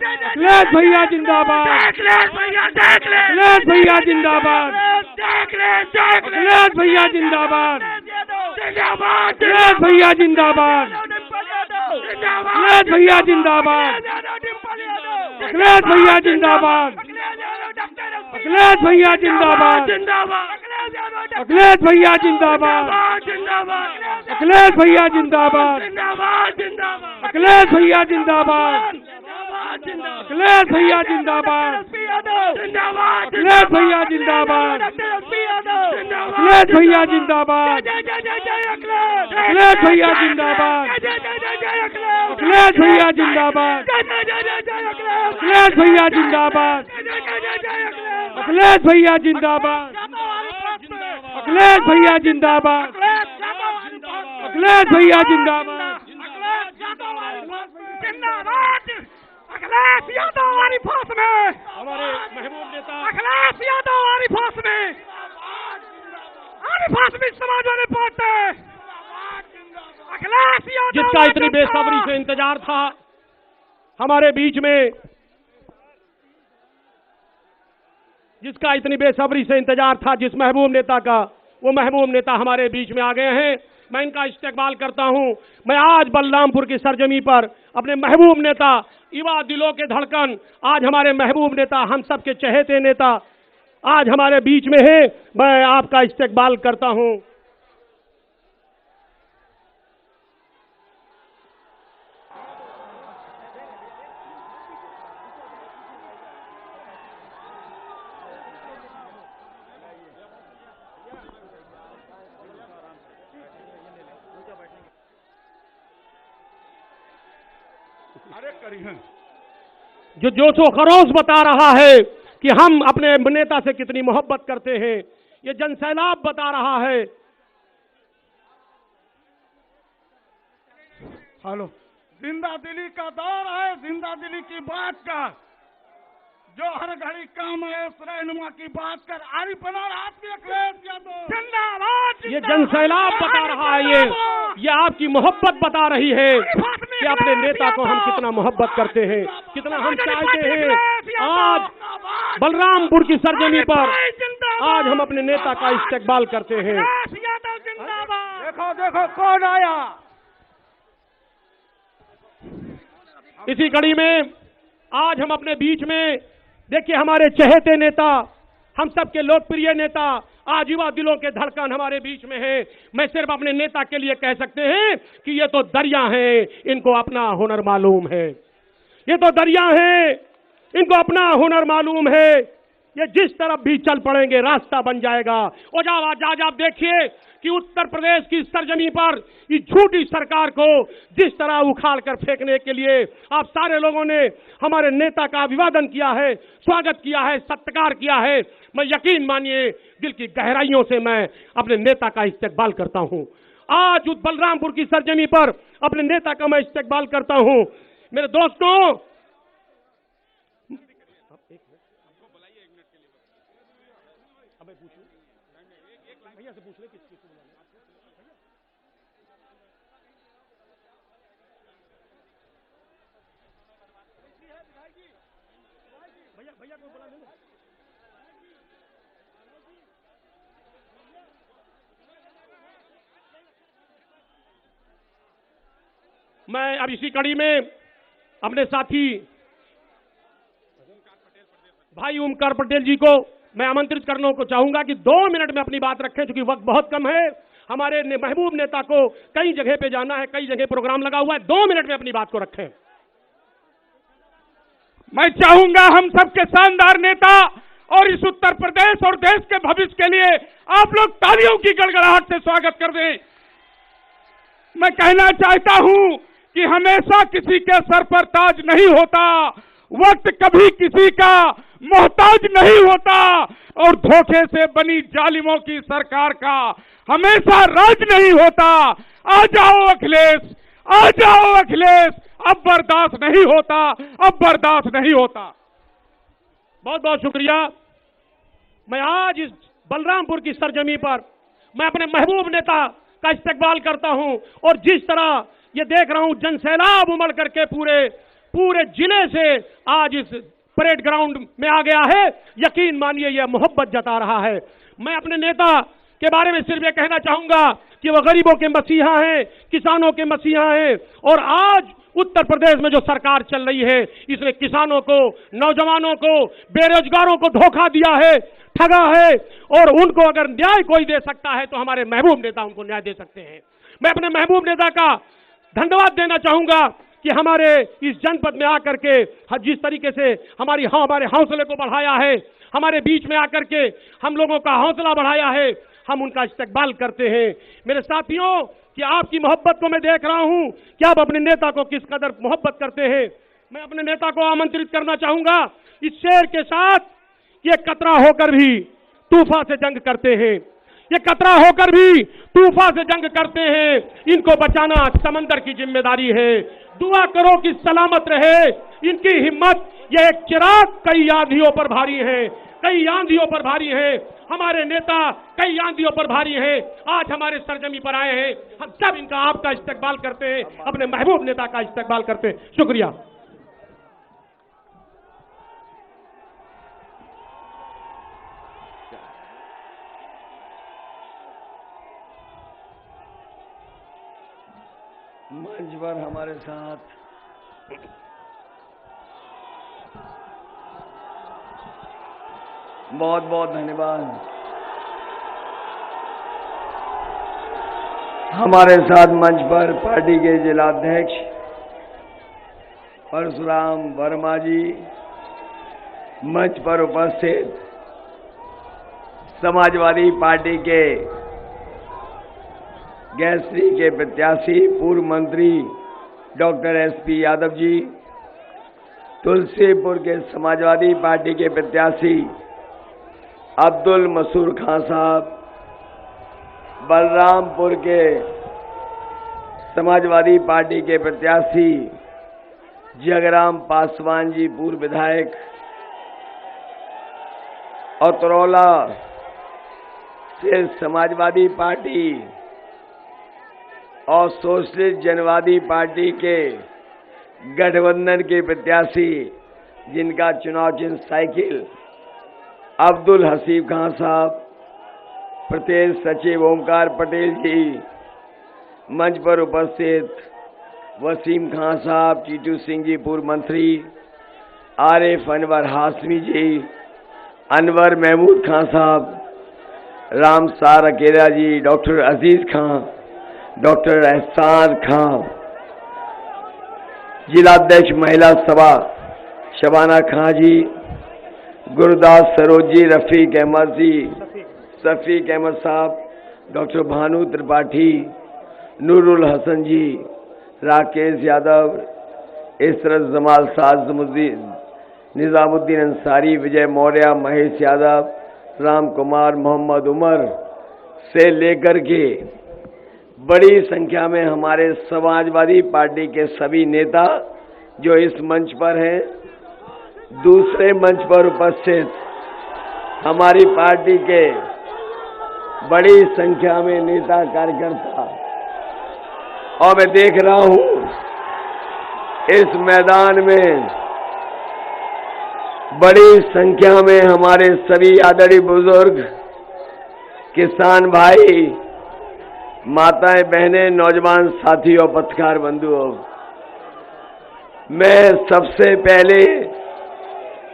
अखिलेश भैया जिंदाबाद, अखिलेश भैया देख ले, अखिलेश भैया जिंदाबाद, देख ले, देख ले, अखिलेश भैया जिंदाबाद, जिंदाबाद, अखिलेश भैया जिंदाबाद, अखिलेश भैया जिंदाबाद, अखिलेश भैया जिंदाबाद, अखिलेश भैया जिंदाबाद, अखिलेश भैया जिंदाबाद, अखिलेश भैया जिंदाबाद, अखिलेश भैया जिंदाबाद, अखिलेश भैया जिंदाबाद, अखिलेश भैया जिंदाबाद, अखिलेश भैया जिंदाबाद, अखिलेश भैया जिंदाबाद, अखिलेश भैया जिंदाबाद, अखिलेश भैया जिंदाबाद, अखिलेश भैया जिंदाबाद, अखिलेश भैया जिंदाबाद, अखिलेश भैया जिंदाबाद, अखिलेश यादव हमारी फांस में, हमारे महबूब नेता अखिलेश यादव हमारी फांस में, हमारी फांस में समाजवादी पार्टी, अखिलेश यादव जिसका इतनी बेसब्री से इंतजार था हमारे बीच में, जिसका इतनी बेसब्री से इंतजार था जिस महबूब नेता का, वो महबूब नेता हमारे बीच में आ गए हैं। मैं इनका इस्तेकबाल करता हूं। मैं आज बलरामपुर की सरजमी पर अपने महबूब नेता, युवा दिलों के धड़कन, आज हमारे महबूब नेता, हम सब के चहेते नेता आज हमारे बीच में है। मैं आपका इस्तेकबाल करता हूं। जो जोशो खरोश बता रहा है कि हम अपने नेता से कितनी मोहब्बत करते हैं, ये जनसैलाब बता रहा है। हेलो, जिंदा दिली का दौर है, जिंदा दिली की बात कर, जो हर घड़ी काम है उस रहनुमा की बात कर। आरिफ अनवर आपकी अखिलेश यादव जिंदाबाद, ये जनसैलाब बता रहा है, ये आपकी मोहब्बत बता रही है कि अपने नेता को हम कितना मोहब्बत करते हैं, कितना हम चाहते हैं। आज बलरामपुर की सरजमी पर आज हम अपने नेता का इस्तेकबाल करते हैं। देखो देखो कौन आया। इसी कड़ी में आज हम अपने बीच में देखिए हमारे चहेते नेता, हम सबके लोकप्रिय नेता, आज युवा दिलों के धड़कन हमारे बीच में है। मैं सिर्फ अपने नेता के लिए कह सकते हैं कि ये तो दरिया हैं, इनको अपना हुनर मालूम है। ये तो दरिया हैं, इनको अपना हुनर मालूम है। ये जिस तरफ भी चल पड़ेंगे रास्ता बन जाएगा। और आज आप देखिए कि उत्तर प्रदेश की सरजमी पर इस झूठी सरकार को जिस तरह उखाड़ कर फेंकने के लिए आप सारे लोगों ने हमारे नेता का अभिवादन किया है, स्वागत किया है, सत्कार किया है। मैं यकीन मानिए दिल की गहराइयों से मैं अपने नेता का इस्तेकबाल करता हूं। आज उस बलरामपुर की सरजमी पर अपने नेता का मैं इस्तेकबाल करता हूं। मेरे दोस्तों, भैया से पूछ ले किसकी भैया को बुला ले। मैं अब इसी कड़ी में अपने साथी भाई ओमकार पटेल जी को मैं आमंत्रित करने को चाहूंगा कि 2 मिनट में अपनी बात रखें, क्योंकि वक्त बहुत कम है। हमारे महबूब नेता को कई जगह पे जाना है, कई जगह प्रोग्राम लगा हुआ है। 2 मिनट में अपनी बात को रखें। मैं चाहूंगा हम सबके शानदार नेता और इस उत्तर प्रदेश और देश के भविष्य के लिए आप लोग तालियों की गड़गड़ाहट से स्वागत कर दें। मैं कहना चाहता हूं कि हमेशा किसी के सर पर ताज नहीं होता, वक्त कभी किसी का मोहताज नहीं होता, और धोखे से बनी जालिमों की सरकार का हमेशा राज नहीं होता। आ जाओ अखिलेश, आ जाओ अखिलेश, अब बर्दाश्त नहीं होता, अब बर्दाश्त नहीं होता। बहुत बहुत शुक्रिया। मैं आज इस बलरामपुर की सरजमी पर मैं अपने महबूब नेता का इस्तेकबाल करता हूं, और जिस तरह ये देख रहा हूं जनसैलाब उमड़ करके पूरे पूरे जिले से आज इस परेड ग्राउंड में आ गया है। यकीन मानिए यह मोहब्बत जता रहा है। मैं अपने नेता के बारे में सिर्फ ये कहना चाहूंगा कि वह गरीबों के मसीहा हैं, किसानों के मसीहा हैं, और आज उत्तर प्रदेश में जो सरकार चल रही है इसने किसानों को, नौजवानों को, बेरोजगारों को धोखा दिया है, ठगा है, और उनको अगर न्याय कोई दे सकता है तो हमारे महबूब नेता उनको न्याय दे सकते हैं। मैं अपने महबूब नेता का धन्यवाद देना चाहूंगा कि हमारे इस जनपद में आकर के जिस तरीके से हमारे हौसले को बढ़ाया है, हमारे बीच में आकर के हम लोगों का हौसला बढ़ाया है, हम उनका इस्तकबाल करते हैं। मेरे साथियों, कि आपकी मोहब्बत को मैं देख रहा हूं कि आप अपने नेता को किस कदर मोहब्बत करते हैं। मैं अपने नेता को आमंत्रित करना चाहूंगा इस शेर के साथ, ये कतरा होकर भी तूफान से जंग करते हैं, ये कतरा होकर भी तूफान से जंग करते हैं, इनको बचाना समंदर की जिम्मेदारी है। दुआ करो कि सलामत रहे इनकी हिम्मत। ये एक चिराग कई आंधियों पर भारी है, कई आंधियों पर भारी है। हमारे नेता कई आंधियों पर भारी हैं, आज हमारे सरजमी पर आए हैं। हम सब इनका, आपका इस्तकबाल करते हैं, अपने महबूब नेता का इस्तकबाल करते हैं। शुक्रिया। मंच पर हमारे साथ बहुत बहुत धन्यवाद। हमारे साथ मंच पर पार्टी के जिलाध्यक्ष परशुराम वर्मा जी, मंच पर उपस्थित समाजवादी पार्टी के गैसरी के प्रत्याशी पूर्व मंत्री डॉक्टर एसपी यादव जी, तुलसीपुर के समाजवादी पार्टी के प्रत्याशी अब्दुल मसूर खान साहब, बलरामपुर के समाजवादी पार्टी के प्रत्याशी जगराम पासवान जी पूर्व विधायक, और तरोला से समाजवादी पार्टी और सोशलिस्ट जनवादी पार्टी के गठबंधन के प्रत्याशी जिनका चुनाव चिन्ह साइकिल, अब्दुल हसीब खान साहब, प्रदेश सचिव ओमकार पटेल जी, मंच पर उपस्थित वसीम खान साहब, टीटू सिंह जी पूर्व मंत्री, आरिफ अनवर हाशमी जी, अनवर महमूद खान साहब, रामसार अकेला जी, डॉक्टर अजीज खान, डॉक्टर एहसान खान, जिलाध्यक्ष महिला सभा शबाना खां जी, गुरदास सरोज जी, रफीक अहमद जी, शफीक अहमद साहब, डॉक्टर भानु त्रिपाठी, नूरुल हसन जी, राकेश यादव, इशरत जमाल साज, निजामुद्दीन अंसारी, विजय मौर्य, महेश यादव, राम कुमार, मोहम्मद उमर से लेकर के बड़ी संख्या में हमारे समाजवादी पार्टी के सभी नेता जो इस मंच पर हैं, दूसरे मंच पर उपस्थित हमारी पार्टी के बड़ी संख्या में नेता कार्यकर्ता, और मैं देख रहा हूं इस मैदान में बड़ी संख्या में हमारे सभी आदरणीय बुजुर्ग, किसान भाई, माताएं, बहनें, नौजवान साथी और पत्रकार बंधुओं, मैं सबसे पहले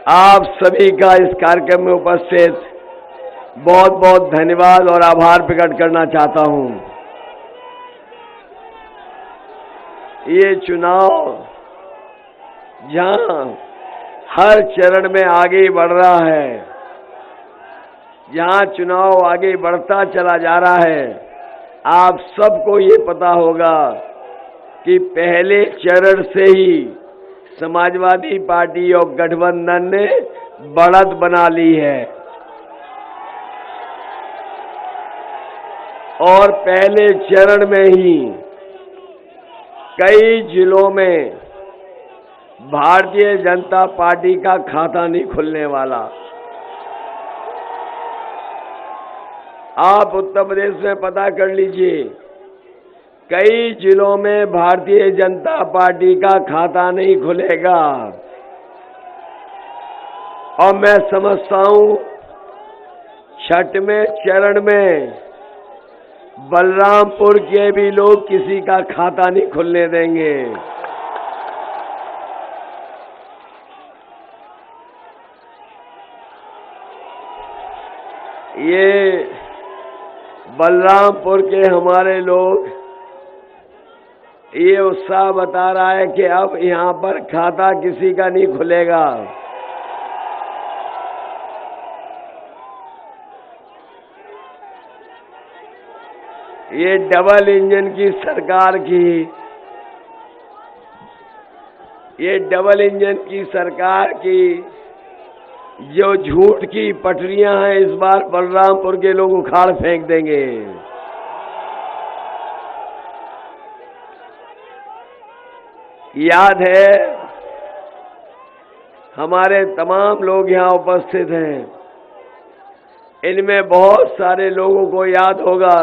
आप सभी का इस कार्यक्रम में उपस्थित बहुत बहुत धन्यवाद और आभार प्रकट करना चाहता हूं। ये चुनाव जहां हर चरण में आगे बढ़ रहा है, जहां चुनाव आगे बढ़ता चला जा रहा है, आप सबको ये पता होगा कि पहले चरण से ही समाजवादी पार्टी और गठबंधन ने बढ़त बना ली है, और पहले चरण में ही कई जिलों में भारतीय जनता पार्टी का खाता नहीं खुलने वाला। आप उत्तर प्रदेश में पता कर लीजिए, कई जिलों में भारतीय जनता पार्टी का खाता नहीं खुलेगा। और मैं समझता हूं छठवें चरण में बलरामपुर के भी लोग किसी का खाता नहीं खुलने देंगे। ये बलरामपुर के हमारे लोग ये उत्साह बता रहा है कि अब यहां पर खाता किसी का नहीं खुलेगा। ये डबल इंजन की सरकार की सरकार की जो झूठ की पटरियां हैं इस बार बलरामपुर के लोग उखाड़ फेंक देंगे। याद है हमारे तमाम लोग यहां उपस्थित हैं, इनमें बहुत सारे लोगों को याद होगा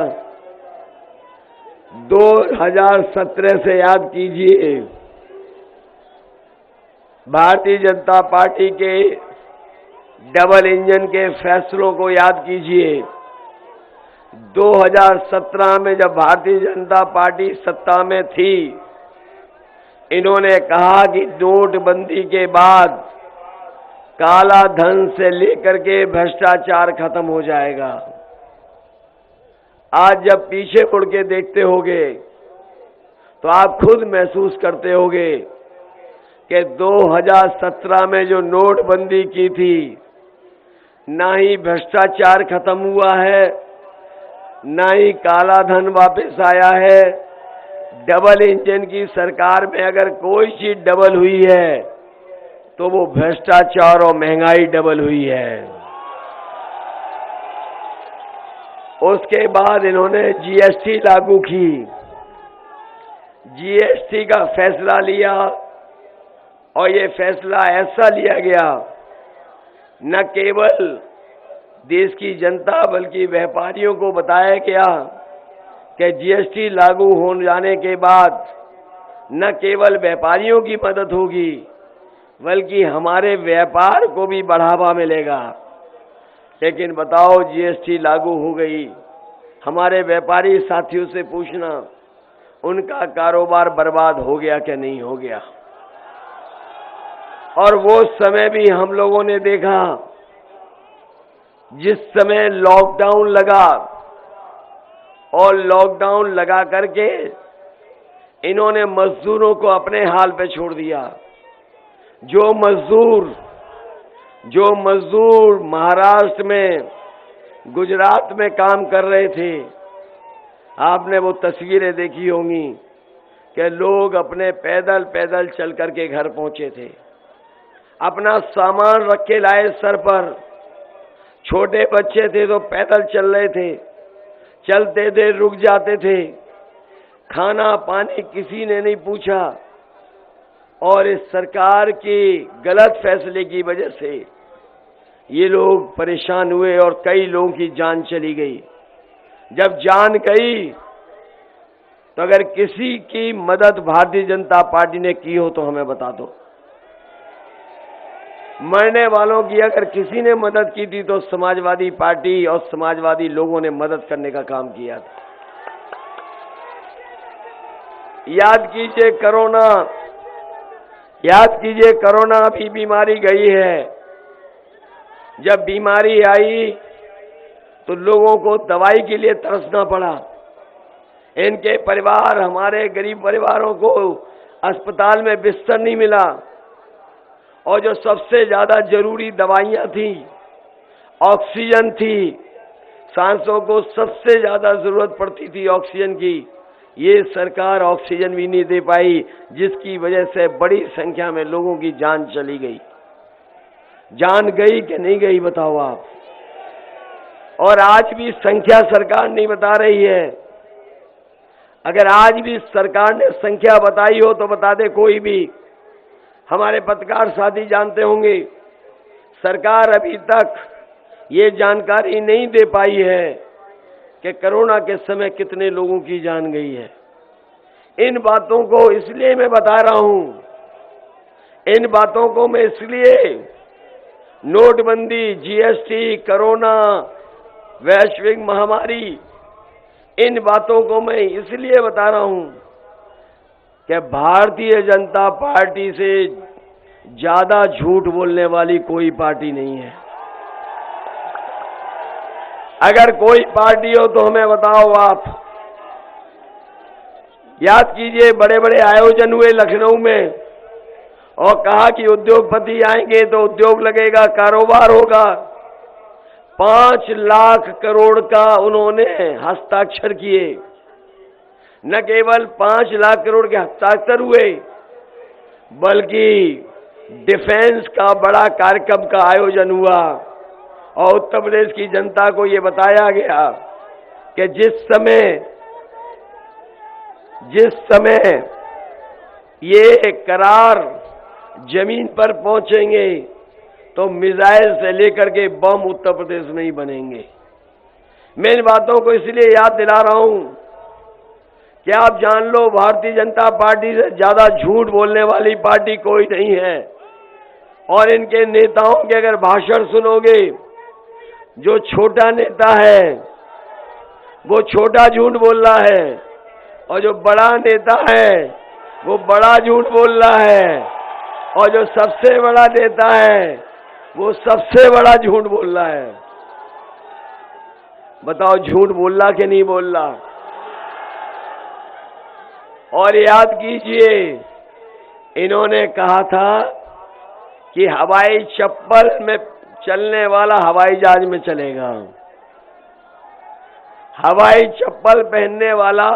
2017 से याद कीजिए, भारतीय जनता पार्टी के डबल इंजन के फैसलों को याद कीजिए। 2017 में जब भारतीय जनता पार्टी सत्ता में थी, इन्होंने कहा कि नोटबंदी के बाद काला धन से लेकर के भ्रष्टाचार खत्म हो जाएगा। आज जब पीछे मुड़ के देखते होगे तो आप खुद महसूस करते होगे कि 2017 में जो नोटबंदी की थी, ना ही भ्रष्टाचार खत्म हुआ है, ना ही काला धन वापस आया है। डबल इंजन की सरकार में अगर कोई चीज डबल हुई है तो वो भ्रष्टाचार और महंगाई डबल हुई है। उसके बाद इन्होंने जीएसटी लागू की, जीएसटी का फैसला लिया और ये फैसला ऐसा लिया गया, न केवल देश की जनता बल्कि व्यापारियों को बताया गया कि जीएसटी लागू हो जाने के बाद न केवल व्यापारियों की मदद होगी बल्कि हमारे व्यापार को भी बढ़ावा मिलेगा। लेकिन बताओ जीएसटी लागू हो गई, हमारे व्यापारी साथियों से पूछना उनका कारोबार बर्बाद हो गया कि नहीं हो गया। और वो समय भी हम लोगों ने देखा जिस समय लॉकडाउन लगा, और लॉकडाउन लगा करके इन्होंने मजदूरों को अपने हाल पे छोड़ दिया। जो मजदूर महाराष्ट्र में, गुजरात में काम कर रहे थे, आपने वो तस्वीरें देखी होंगी कि लोग अपने पैदल चल करके घर पहुंचे थे, अपना सामान रख के लाए सर पर। छोटे बच्चे थे तो पैदल चल रहे थे, चलते थे रुक जाते थे, खाना पानी किसी ने नहीं पूछा। और इस सरकार के गलत फैसले की वजह से ये लोग परेशान हुए और कई लोगों की जान चली गई। जब जान गई तो अगर किसी की मदद भारतीय जनता पार्टी ने की हो तो हमें बता दो। मरने वालों की अगर किसी ने मदद की थी तो समाजवादी पार्टी और समाजवादी लोगों ने मदद करने का काम किया था। याद कीजिए कोरोना अभी बीमारी गई है। जब बीमारी आई तो लोगों को दवाई के लिए तरसना पड़ा। इनके परिवार, हमारे गरीब परिवारों को अस्पताल में बिस्तर नहीं मिला, और जो सबसे ज्यादा जरूरी दवाइयां थी, ऑक्सीजन थी, सांसों को सबसे ज्यादा जरूरत पड़ती थी ऑक्सीजन की, ये सरकार ऑक्सीजन भी नहीं दे पाई, जिसकी वजह से बड़ी संख्या में लोगों की जान चली गई। जान गई कि नहीं गई बताओ आप। और आज भी संख्या सरकार नहीं बता रही है। अगर आज भी सरकार ने संख्या बताई हो तो बता दे कोई भी। हमारे पत्रकार साथी जानते होंगे, सरकार अभी तक ये जानकारी नहीं दे पाई है कि कोरोना के समय कितने लोगों की जान गई है। इन बातों को इसलिए मैं बता रहा हूं, इन बातों को मैं इसलिए, नोटबंदी, जीएसटी, कोरोना, वैश्विक महामारी, इन बातों को मैं इसलिए बता रहा हूं कि भारतीय जनता पार्टी से ज्यादा झूठ बोलने वाली कोई पार्टी नहीं है। अगर कोई पार्टी हो तो हमें बताओ आप। याद कीजिए, बड़े बड़े आयोजन हुए लखनऊ में और कहा कि उद्योगपति आएंगे तो उद्योग लगेगा, कारोबार होगा। 5 लाख करोड़ का उन्होंने हस्ताक्षर किए। न केवल 5 लाख करोड़ के हस्ताक्षर हुए, बल्कि डिफेंस का बड़ा कार्यक्रम का आयोजन हुआ और उत्तर प्रदेश की जनता को ये बताया गया कि जिस समय ये करार जमीन पर पहुंचेंगे तो मिसाइल से लेकर के बम उत्तर प्रदेश में ही बनेंगे। मैं इन बातों को इसलिए याद दिला रहा हूं कि आप जान लो, भारतीय जनता पार्टी से ज्यादा झूठ बोलने वाली पार्टी कोई नहीं है। और इनके नेताओं के अगर भाषण सुनोगे, जो छोटा नेता है वो छोटा झूठ बोल रहा है और जो बड़ा नेता है वो बड़ा झूठ बोल रहा है और जो सबसे बड़ा नेता है वो सबसे बड़ा झूठ बोल रहा है। बताओ, झूठ बोल रहा कि नहीं बोल रहा? और याद कीजिए, इन्होंने कहा था कि हवाई चप्पल में चलने वाला हवाई जहाज में चलेगा, हवाई चप्पल पहनने वाला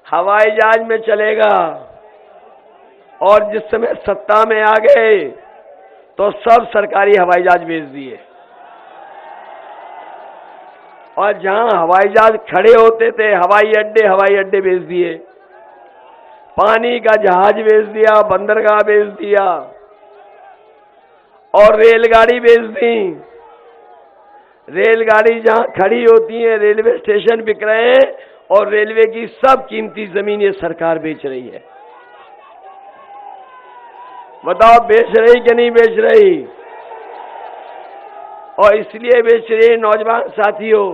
हवाई जहाज में चलेगा। और जिस समय सत्ता में आ गए तो सब सरकारी हवाई जहाज भेज दिए और जहां हवाई जहाज खड़े होते थे हवाई अड्डे भेज दिए, पानी का जहाज भेज दिया, बंदरगाह भेज दिया और रेलगाड़ी भेज दी। रेलगाड़ी जहां खड़ी होती है, रेलवे स्टेशन बिक रहे हैं और रेलवे की सब कीमती जमीन ये सरकार बेच रही है। बताओ, बेच रही कि नहीं बेच रही? और इसलिए बेच रही, नौजवान साथियों,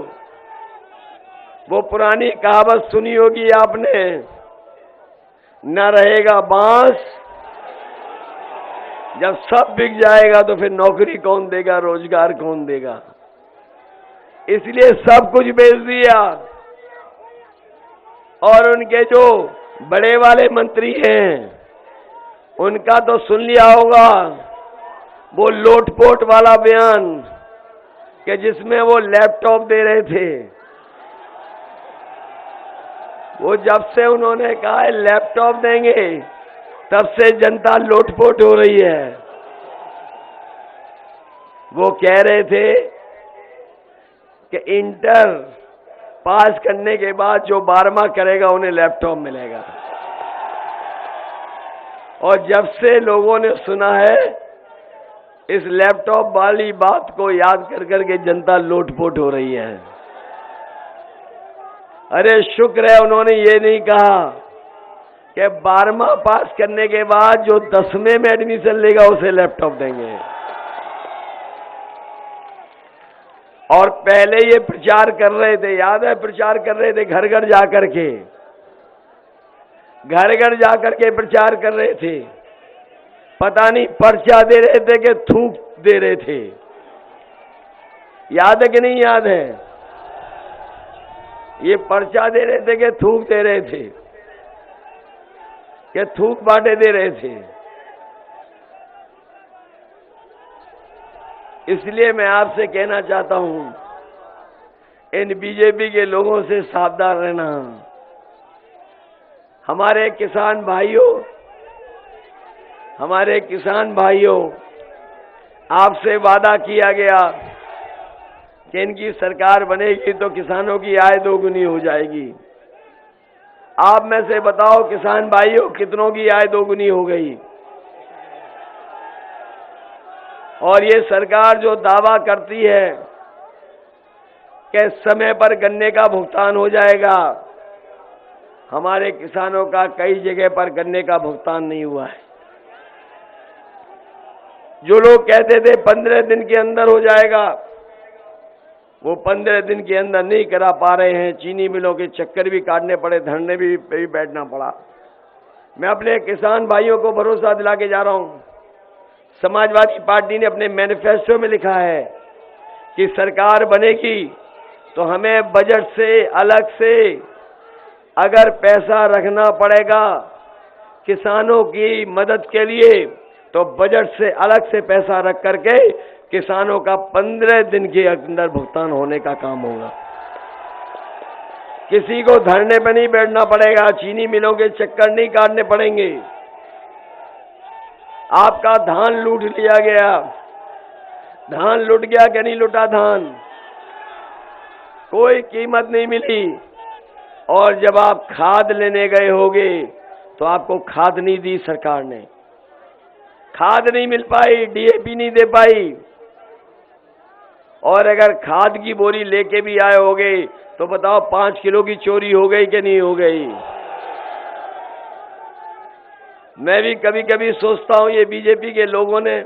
वो पुरानी कहावत सुनी होगी आपने, न रहेगा बांस, जब सब बिक जाएगा तो फिर नौकरी कौन देगा, रोजगार कौन देगा? इसलिए सब कुछ बेच दिया। और उनके जो बड़े वाले मंत्री हैं उनका तो सुन लिया होगा वो लोटपोट वाला बयान कि जिसमें वो लैपटॉप दे रहे थे। वो जब से उन्होंने कहा है लैपटॉप देंगे, तब से जनता लोटपोट हो रही है। वो कह रहे थे कि इंटर पास करने के बाद जो 12वां करेगा उन्हें लैपटॉप मिलेगा। और जब से लोगों ने सुना है, इस लैपटॉप वाली बात को याद कर करके जनता लोटपोट हो रही है। अरे शुक्र है उन्होंने ये नहीं कहा कि 12वां पास करने के बाद जो 10वें में एडमिशन लेगा उसे लैपटॉप देंगे। और पहले ये प्रचार कर रहे थे, याद है, प्रचार कर रहे थे घर घर जाकर के, घर घर जाकर के प्रचार कर रहे थे। पता नहीं पर्चा दे रहे थे कि थूक दे रहे थे। याद है कि नहीं याद है? ये पर्चा दे रहे थे कि थूक दे रहे थे, कि थूक बांटे दे रहे थे। इसलिए मैं आपसे कहना चाहता हूं, इन बीजेपी के लोगों से सावधान रहना। हमारे किसान भाइयों, आपसे वादा किया गया कि इनकी सरकार बनेगी तो किसानों की आय दोगुनी हो जाएगी। आप में से बताओ किसान भाइयों, कितनों की आय दोगुनी हो गई? और ये सरकार जो दावा करती है कि समय पर गन्ने का भुगतान हो जाएगा, हमारे किसानों का कई जगह पर गन्ने का भुगतान नहीं हुआ है। जो लोग कहते थे 15 दिन के अंदर हो जाएगा, वो 15 दिन के अंदर नहीं करा पा रहे हैं। चीनी मिलों के चक्कर भी काटने पड़े, धरने भी बैठना पड़ा। मैं अपने किसान भाइयों को भरोसा दिला के जा रहा हूं, समाजवादी पार्टी ने अपने मैनिफेस्टो में लिखा है कि सरकार बनेगी तो हमें बजट से अलग से अगर पैसा रखना पड़ेगा किसानों की मदद के लिए, तो बजट से अलग से पैसा रख करके किसानों का 15 दिन के अंदर भुगतान होने का काम होगा। किसी को धरने पर नहीं बैठना पड़ेगा, चीनी मिलों के चक्कर नहीं काटने पड़ेंगे। आपका धान लूट लिया गया, धान लुट गया कि नहीं लुटा धान, कोई कीमत नहीं मिली। और जब आप खाद लेने गए होगे तो आपको खाद नहीं दी सरकार ने, खाद नहीं मिल पाई, डीएपी नहीं दे पाई। और अगर खाद की बोरी लेके भी आए होगे तो बताओ 5 किलो की चोरी हो गई कि नहीं हो गई। मैं भी कभी कभी सोचता हूं ये बीजेपी के लोगों ने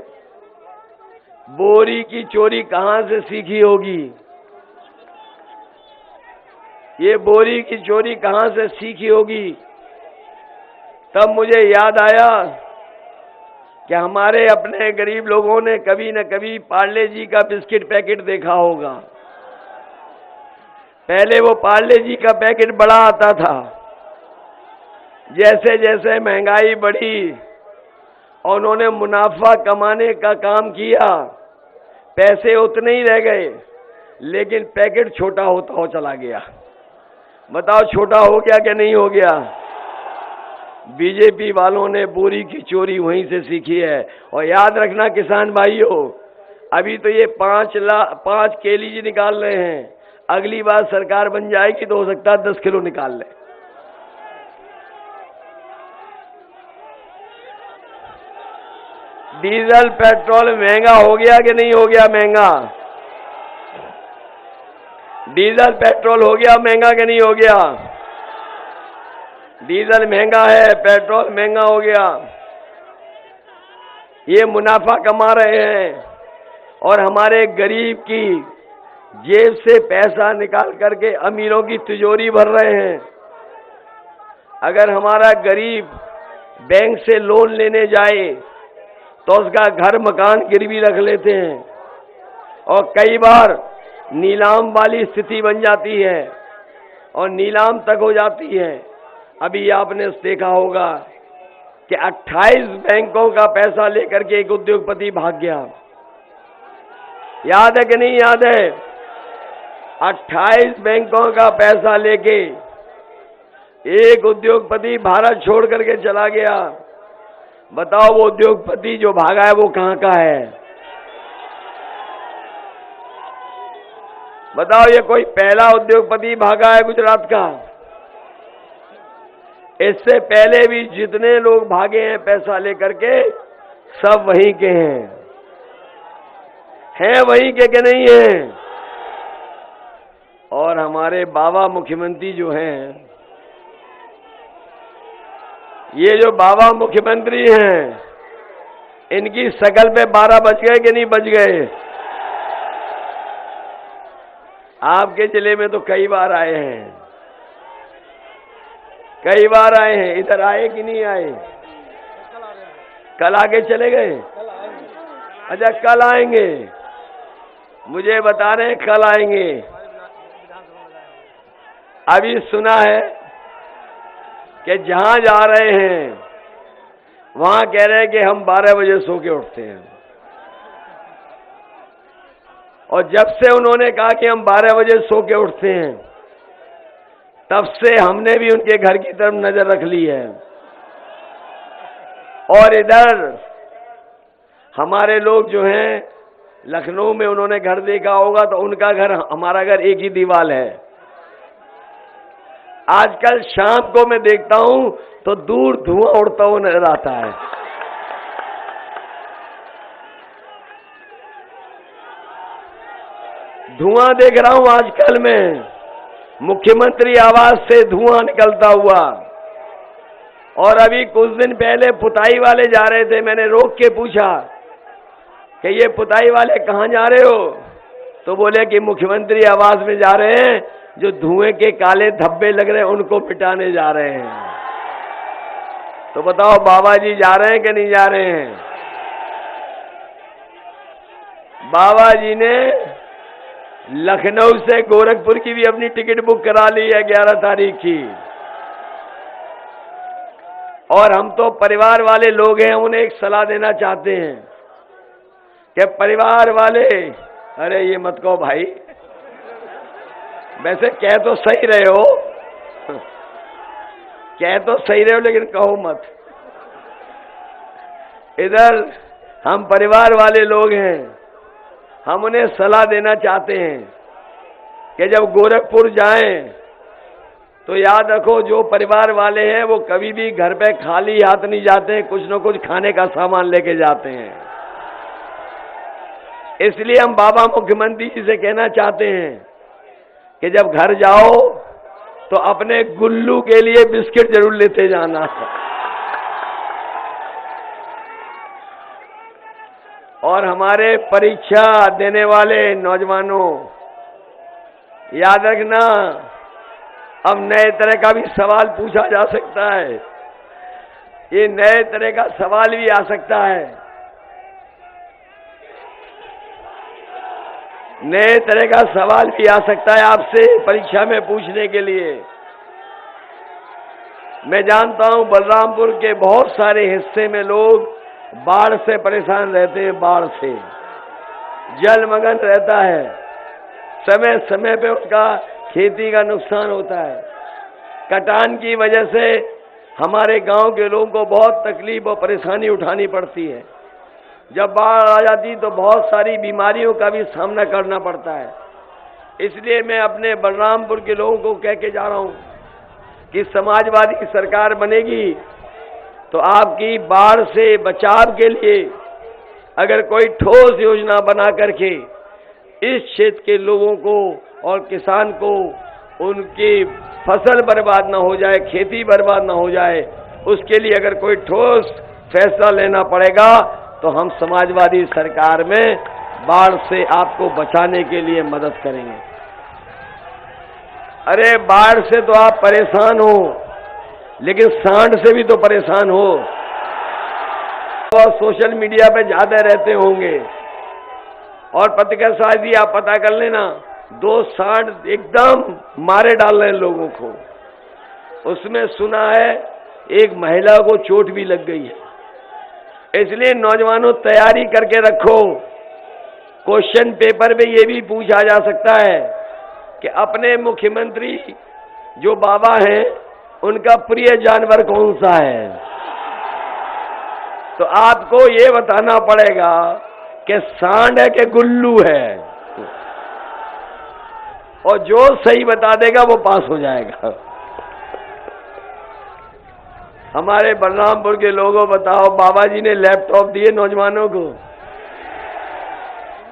बोरी की चोरी कहां से सीखी होगी, ये बोरी की चोरी कहां से सीखी होगी। तब मुझे याद आया कि हमारे अपने गरीब लोगों ने कभी न कभी पार्ले जी का बिस्किट पैकेट देखा होगा। पहले वो पार्ले जी का पैकेट बड़ा आता था, जैसे जैसे महंगाई बढ़ी और उन्होंने मुनाफा कमाने का काम किया, पैसे उतने ही रह गए लेकिन पैकेट छोटा होता हो चला गया। बताओ छोटा हो गया कि नहीं हो गया। बीजेपी वालों ने बोरी की चोरी वहीं से सीखी है। और याद रखना किसान भाइयों, अभी तो ये 5 केजी निकाल रहे हैं, अगली बार सरकार बन जाएगी तो हो सकता है 10 किलो निकाल ले। डीजल पेट्रोल महंगा हो गया कि नहीं हो गया महंगा, डीजल पेट्रोल हो गया महंगा कि नहीं हो गया। डीजल महंगा है, पेट्रोल महंगा हो गया। ये मुनाफा कमा रहे हैं और हमारे गरीब की जेब से पैसा निकाल करके अमीरों की तिजोरी भर रहे हैं। अगर हमारा गरीब बैंक से लोन लेने जाए तो उसका घर मकान गिरवी रख लेते हैं और कई बार नीलाम वाली स्थिति बन जाती है और नीलाम तक हो जाती है। अभी आपने देखा होगा कि 28 बैंकों का पैसा लेकर के एक उद्योगपति भाग गया। याद है कि नहीं याद है? 28 बैंकों का पैसा लेके एक उद्योगपति भारत छोड़ करके चला गया। बताओ वो उद्योगपति जो भागा है वो कहां का है? बताओ ये कोई पहला उद्योगपति भागा है गुजरात का? इससे पहले भी जितने लोग भागे हैं पैसा लेकर के सब वहीं के हैं वहीं के नहीं हैं। और हमारे बाबा मुख्यमंत्री जो हैं, ये जो बाबा मुख्यमंत्री हैं, इनकी शकल पे 12 बज गए कि नहीं बज गए? आपके जिले में तो कई बार आए हैं, कई बार आए हैं। इधर आए कि नहीं आए? कल आगे चले गए? अच्छा कल आएंगे, मुझे बता रहे हैं कल आएंगे। अभी सुना है कि जहां जा रहे हैं वहां कह रहे हैं कि हम 12 बजे सो के उठते हैं। और जब से उन्होंने कहा कि हम 12 बजे सो के उठते हैं, तब से हमने भी उनके घर की तरफ नजर रख ली है। और इधर हमारे लोग जो हैं लखनऊ में, उन्होंने घर देखा होगा तो उनका घर हमारा घर एक ही दीवार है। आजकल शाम को मैं देखता हूं तो दूर धुआं उड़ता हुआ नजर आता है। धुआं देख रहा हूं आजकल मुख्यमंत्री आवास से धुआं निकलता हुआ। और अभी कुछ दिन पहले पुताई वाले जा रहे थे, मैंने रोक के पूछा कि ये पुताई वाले कहाँ जा रहे हो? तो बोले कि मुख्यमंत्री आवास में जा रहे हैं, जो धुएं के काले धब्बे लग रहे हैं उनको मिटाने जा रहे हैं। तो बताओ बाबा जी जा रहे हैं कि नहीं जा रहे हैं? बाबा जी ने लखनऊ से गोरखपुर की भी अपनी टिकट बुक करा ली है 11 तारीख की। और हम तो परिवार वाले लोग हैं, उन्हें एक सलाह देना चाहते हैं कि परिवार वाले, अरे ये मत कहो भाई, वैसे कह तो सही रहे हो, कह तो सही रहे हो लेकिन कहो मत। इधर हम परिवार वाले लोग हैं, हम उन्हें सलाह देना चाहते हैं कि जब गोरखपुर जाएं तो याद रखो, जो परिवार वाले हैं वो कभी भी घर पे खाली हाथ नहीं जाते हैं, कुछ न कुछ खाने का सामान लेके जाते हैं। इसलिए हम बाबा मुख्यमंत्री जी से कहना चाहते हैं कि जब घर जाओ तो अपने गुल्लू के लिए बिस्किट जरूर लेते जाना। और हमारे परीक्षा देने वाले नौजवानों, याद रखना, अब नए तरह का भी सवाल पूछा जा सकता है। ये नए तरह का सवाल भी आ सकता है, नए तरह का सवाल भी आ सकता है आपसे परीक्षा में पूछने के लिए। मैं जानता हूं बलरामपुर के बहुत सारे हिस्से में लोग बाढ़ से परेशान रहते हैं, बाढ़ से जलमग्न रहता है, समय समय पे उनका खेती का नुकसान होता है। कटान की वजह से हमारे गांव के लोगों को बहुत तकलीफ और परेशानी उठानी पड़ती है। जब बाढ़ आ जाती तो बहुत सारी बीमारियों का भी सामना करना पड़ता है। इसलिए मैं अपने बलरामपुर के लोगों को कह के जा रहा हूं कि समाजवादी सरकार बनेगी तो आपकी बाढ़ से बचाव के लिए अगर कोई ठोस योजना बना करके इस क्षेत्र के लोगों को और किसान को उनकी फसल बर्बाद ना हो जाए, खेती बर्बाद ना हो जाए, उसके लिए अगर कोई ठोस फैसला लेना पड़ेगा तो हम समाजवादी सरकार में बाढ़ से आपको बचाने के लिए मदद करेंगे। अरे बाढ़ से तो आप परेशान हो, लेकिन सांड से भी तो परेशान हो। और सोशल मीडिया पे ज्यादा रहते होंगे और पत्रकार साथी आप पता कर लेना, 2 सांड एकदम मारे डाल रहे हैं लोगों को। उसमें सुना है एक महिला को चोट भी लग गई है। इसलिए नौजवानों तैयारी करके रखो। क्वेश्चन पेपर में ये भी पूछा जा सकता है कि अपने मुख्यमंत्री जो बाबा हैं उनका प्रिय जानवर कौन सा है। तो आपको ये बताना पड़ेगा कि सांड है कि गुल्लू है, और जो सही बता देगा वो पास हो जाएगा। हमारे बलरामपुर के लोगों बताओ, बाबा जी ने लैपटॉप दिए नौजवानों को,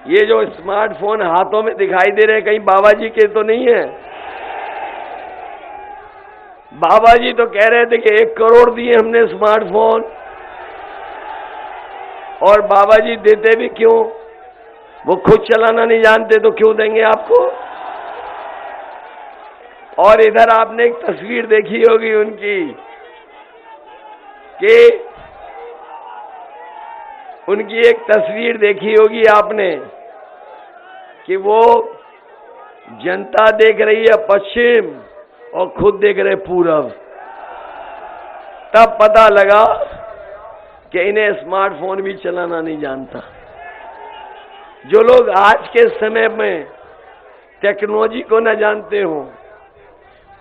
ये जो स्मार्टफोन हाथों में दिखाई दे रहे कहीं बाबा जी के तो नहीं है। बाबा जी तो कह रहे थे कि 1 करोड़ दिए हमने स्मार्टफोन, और बाबा जी देते भी क्यों? वो खुद चलाना नहीं जानते तो क्यों देंगे आपको? और इधर आपने एक तस्वीर देखी होगी उनकी कि उनकी एक तस्वीर देखी होगी आपने कि वो जनता देख रही है पश्चिम और खुद देख रहे पूरब। तब पता लगा कि इन्हें स्मार्टफोन भी चलाना नहीं जानता। जो लोग आज के समय में टेक्नोलॉजी को न जानते हो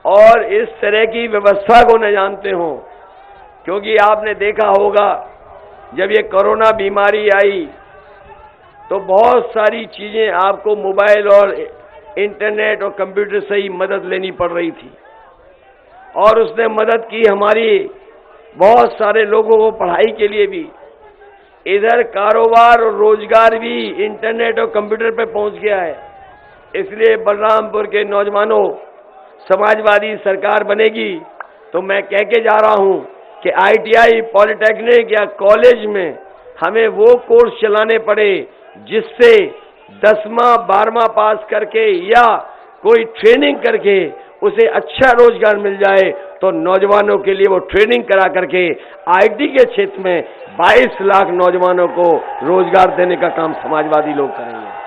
और इस तरह की व्यवस्था को न जानते हो, क्योंकि आपने देखा होगा जब ये कोरोना बीमारी आई तो बहुत सारी चीजें आपको मोबाइल और इंटरनेट और कंप्यूटर से ही मदद लेनी पड़ रही थी, और उसने मदद की हमारी बहुत सारे लोगों को पढ़ाई के लिए भी। इधर कारोबार और रोजगार भी इंटरनेट और कंप्यूटर पे पहुंच गया है। इसलिए बलरामपुर के नौजवानों, समाजवादी सरकार बनेगी तो मैं कह के जा रहा हूं कि ITI, पॉलिटेक्निक या कॉलेज में हमें वो कोर्स चलाने पड़े जिससे 10वां 12वां पास करके या कोई ट्रेनिंग करके उसे अच्छा रोजगार मिल जाए, तो नौजवानों के लिए वो ट्रेनिंग करा करके IT के क्षेत्र में 22 लाख नौजवानों को रोजगार देने का काम समाजवादी लोग करेंगे।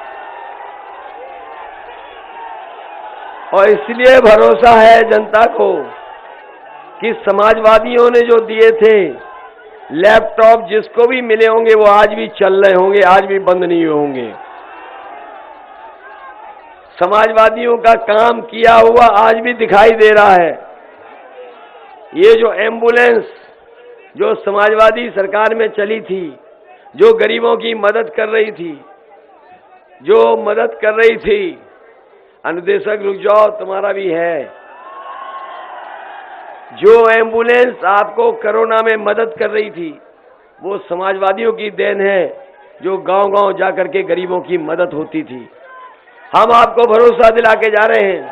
और इसलिए भरोसा है जनता को कि समाजवादियों ने जो दिए थे लैपटॉप जिसको भी मिले होंगे वो आज भी चल रहे होंगे, आज भी बंद नहीं होंगे। समाजवादियों का काम किया हुआ आज भी दिखाई दे रहा है। ये जो एम्बुलेंस जो समाजवादी सरकार में चली थी, जो गरीबों की मदद कर रही थी, अनुदेशक रुक जाओ, तुम्हारा भी है। जो एम्बुलेंस आपको कोरोना में मदद कर रही थी वो समाजवादियों की देन है, जो गांव-गांव जाकर के गरीबों की मदद होती थी। हम आपको भरोसा दिला के जा रहे हैं,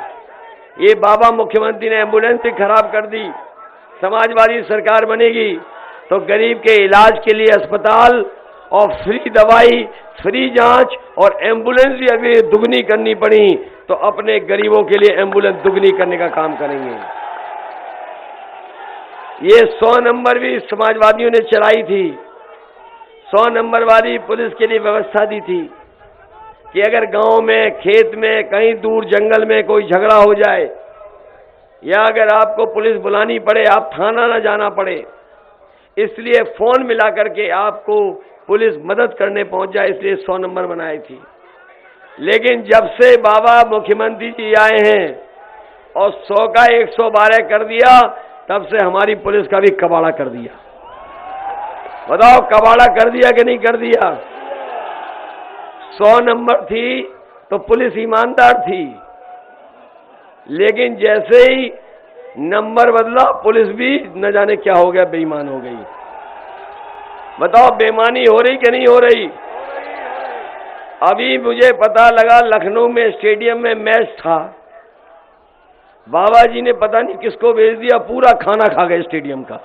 ये बाबा मुख्यमंत्री ने एम्बुलेंस भी खराब कर दी। समाजवादी सरकार बनेगी तो गरीब के इलाज के लिए अस्पताल और फ्री दवाई, फ्री जांच और एम्बुलेंस भी अगर दुगनी करनी पड़ी तो अपने गरीबों के लिए एम्बुलेंस दुगनी करने का काम करेंगे। ये 100 नंबर भी समाजवादियों ने चलाई थी। 100 नंबर वाली पुलिस के लिए व्यवस्था दी थी कि अगर गांव में, खेत में, कहीं दूर जंगल में कोई झगड़ा हो जाए या अगर आपको पुलिस बुलानी पड़े, आप थाना ना जाना पड़े, इसलिए फोन मिला करके आपको पुलिस मदद करने पहुंच जाए, इसलिए 100 नंबर बनाई थी। लेकिन जब से बाबा मुख्यमंत्री जी आए हैं और 100 का 112 कर दिया, तब से हमारी पुलिस का भी कबाड़ा कर दिया। बताओ, कबाड़ा कर दिया कि नहीं कर दिया? 100 नंबर थी तो पुलिस ईमानदार थी, लेकिन जैसे ही नंबर बदला पुलिस भी न जाने क्या हो गया, बेईमान हो गई। बताओ, बेईमानी हो रही कि नहीं हो रही? अभी मुझे पता लगा लखनऊ में स्टेडियम में मैच था, बाबा जी ने पता नहीं किसको भेज दिया, पूरा खाना खा गए स्टेडियम का,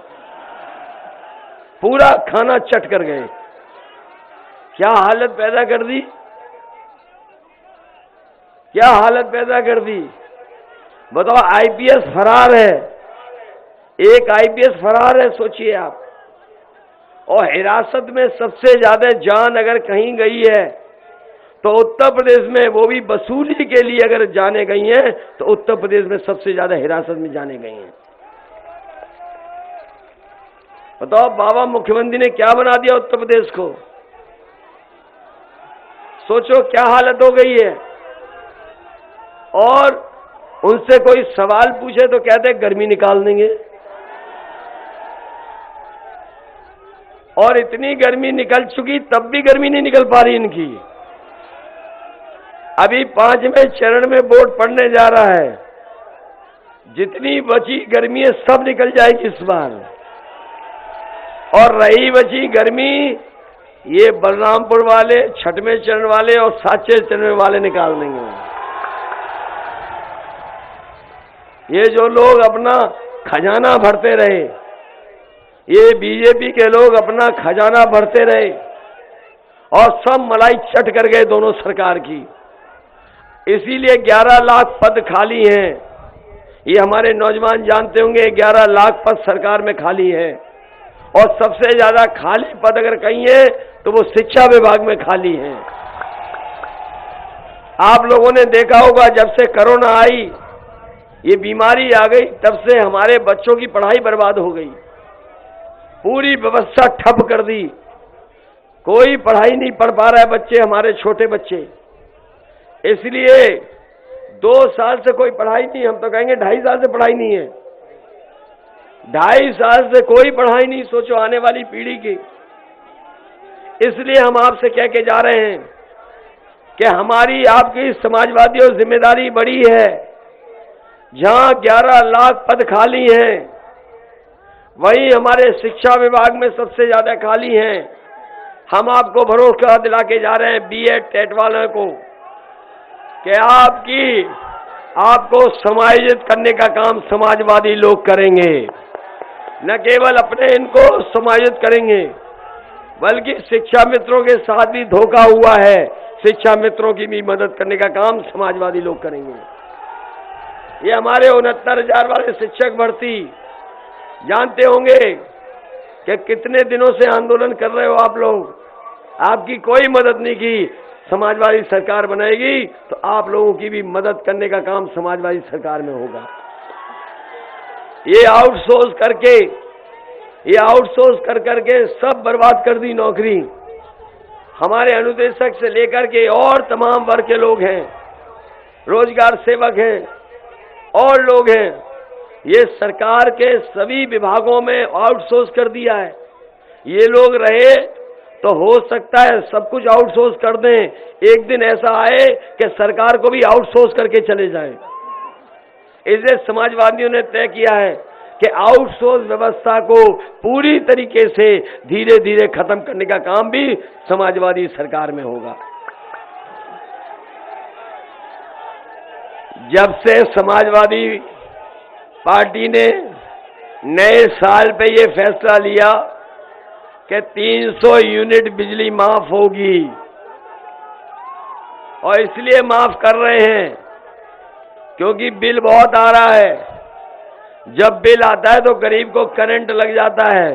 पूरा खाना चट कर गए। क्या हालत पैदा कर दी, क्या हालत पैदा कर दी। बताओ, IPS फरार है, एक IPS फरार है, सोचिए आप। और हिरासत में सबसे ज्यादा जान अगर कहीं गई है तो उत्तर प्रदेश में, वो भी वसूली के लिए अगर जाने गई हैं तो उत्तर प्रदेश में सबसे ज्यादा हिरासत में जाने गई हैं। बताओ, बाबा मुख्यमंत्री ने क्या बना दिया उत्तर प्रदेश को। सोचो क्या हालत हो गई है। और उनसे कोई सवाल पूछे तो कहते गर्मी निकाल देंगे, और इतनी गर्मी निकल चुकी तब भी गर्मी नहीं निकल पा रही इनकी। अभी 5वें चरण में वोट पड़ने जा रहा है, जितनी बची गर्मी है सब निकल जाएगी इस बार। और रही बची गर्मी ये बलरामपुर वाले, 6वें चरण वाले और 7वें चरण वाले निकाल देंगे। ये जो लोग अपना खजाना भरते रहे, ये बीजेपी के लोग अपना खजाना भरते रहे और सब मलाई चट कर गए दोनों सरकार की। इसीलिए 11 लाख पद खाली हैं। ये हमारे नौजवान जानते होंगे, 11 लाख पद सरकार में खाली है। और सबसे ज्यादा खाली पद अगर कहीं है तो वो शिक्षा विभाग में खाली है। आप लोगों ने देखा होगा, जब से कोरोना आई, ये बीमारी आ गई, तब से हमारे बच्चों की पढ़ाई बर्बाद हो गई। पूरी व्यवस्था ठप कर दी, कोई पढ़ाई नहीं पढ़ पा रहा है बच्चे, हमारे छोटे बच्चे। इसलिए 2 साल से कोई पढ़ाई नहीं, हम तो कहेंगे 2.5 साल से पढ़ाई नहीं है। 2.5 साल से कोई पढ़ाई नहीं, सोचो आने वाली पीढ़ी की। इसलिए हम आपसे कह के जा रहे हैं कि हमारी आपकी समाजवादियों जिम्मेदारी बड़ी है। जहां 11 लाख पद खाली हैं, वहीं हमारे शिक्षा विभाग में सबसे ज्यादा खाली हैं। हम आपको भरोसा दिला के जा रहे हैं BEd टेट वालों को कि आपकी आपको समायोजित करने का काम समाजवादी लोग करेंगे। न केवल अपने इनको समायोजित करेंगे, बल्कि शिक्षा मित्रों के साथ भी धोखा हुआ है, शिक्षा मित्रों की भी मदद करने का काम समाजवादी लोग करेंगे। ये हमारे 69,000 वाले शिक्षक भर्ती जानते होंगे कि कितने दिनों से आंदोलन कर रहे हो आप लोग, आपकी कोई मदद नहीं की। समाजवादी सरकार बनाएगी तो आप लोगों की भी मदद करने का काम समाजवादी सरकार में होगा। ये आउटसोर्स कर करके सब बर्बाद कर दी नौकरी। हमारे अनुदेशक से लेकर के और तमाम वर्ग के लोग हैं, रोजगार सेवक हैं और लोग हैं, ये सरकार के सभी विभागों में आउटसोर्स कर दिया है। ये लोग रहे तो हो सकता है सब कुछ आउटसोर्स कर दें, एक दिन ऐसा आए कि सरकार को भी आउटसोर्स करके चले जाएं। इसलिए समाजवादियों ने तय किया है कि आउटसोर्स व्यवस्था को पूरी तरीके से धीरे धीरे खत्म करने का काम भी समाजवादी सरकार में होगा। जब से समाजवादी पार्टी ने नए साल पे ये फैसला लिया कि 300 यूनिट बिजली माफ होगी, और इसलिए माफ कर रहे हैं क्योंकि बिल बहुत आ रहा है। जब बिल आता है तो गरीब को करंट लग जाता है,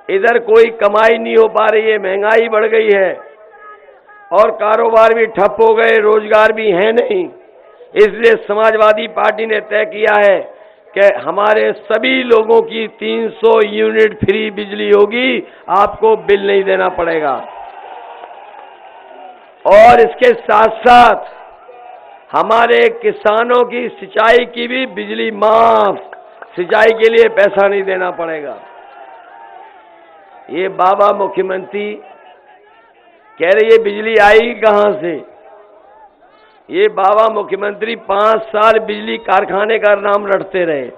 इधर कोई कमाई नहीं हो पा रही है, महंगाई बढ़ गई है और कारोबार भी ठप हो गए, रोजगार भी है नहीं। इसलिए समाजवादी पार्टी ने तय किया है कि हमारे सभी लोगों की 300 यूनिट फ्री बिजली होगी, आपको बिल नहीं देना पड़ेगा। और इसके साथ साथ हमारे किसानों की सिंचाई की भी बिजली माफ, सिंचाई के लिए पैसा नहीं देना पड़ेगा। ये बाबा मुख्यमंत्री कह रहे ये बिजली आएगी कहां से? ये बाबा मुख्यमंत्री 5 साल बिजली कारखाने का नाम रटते रहे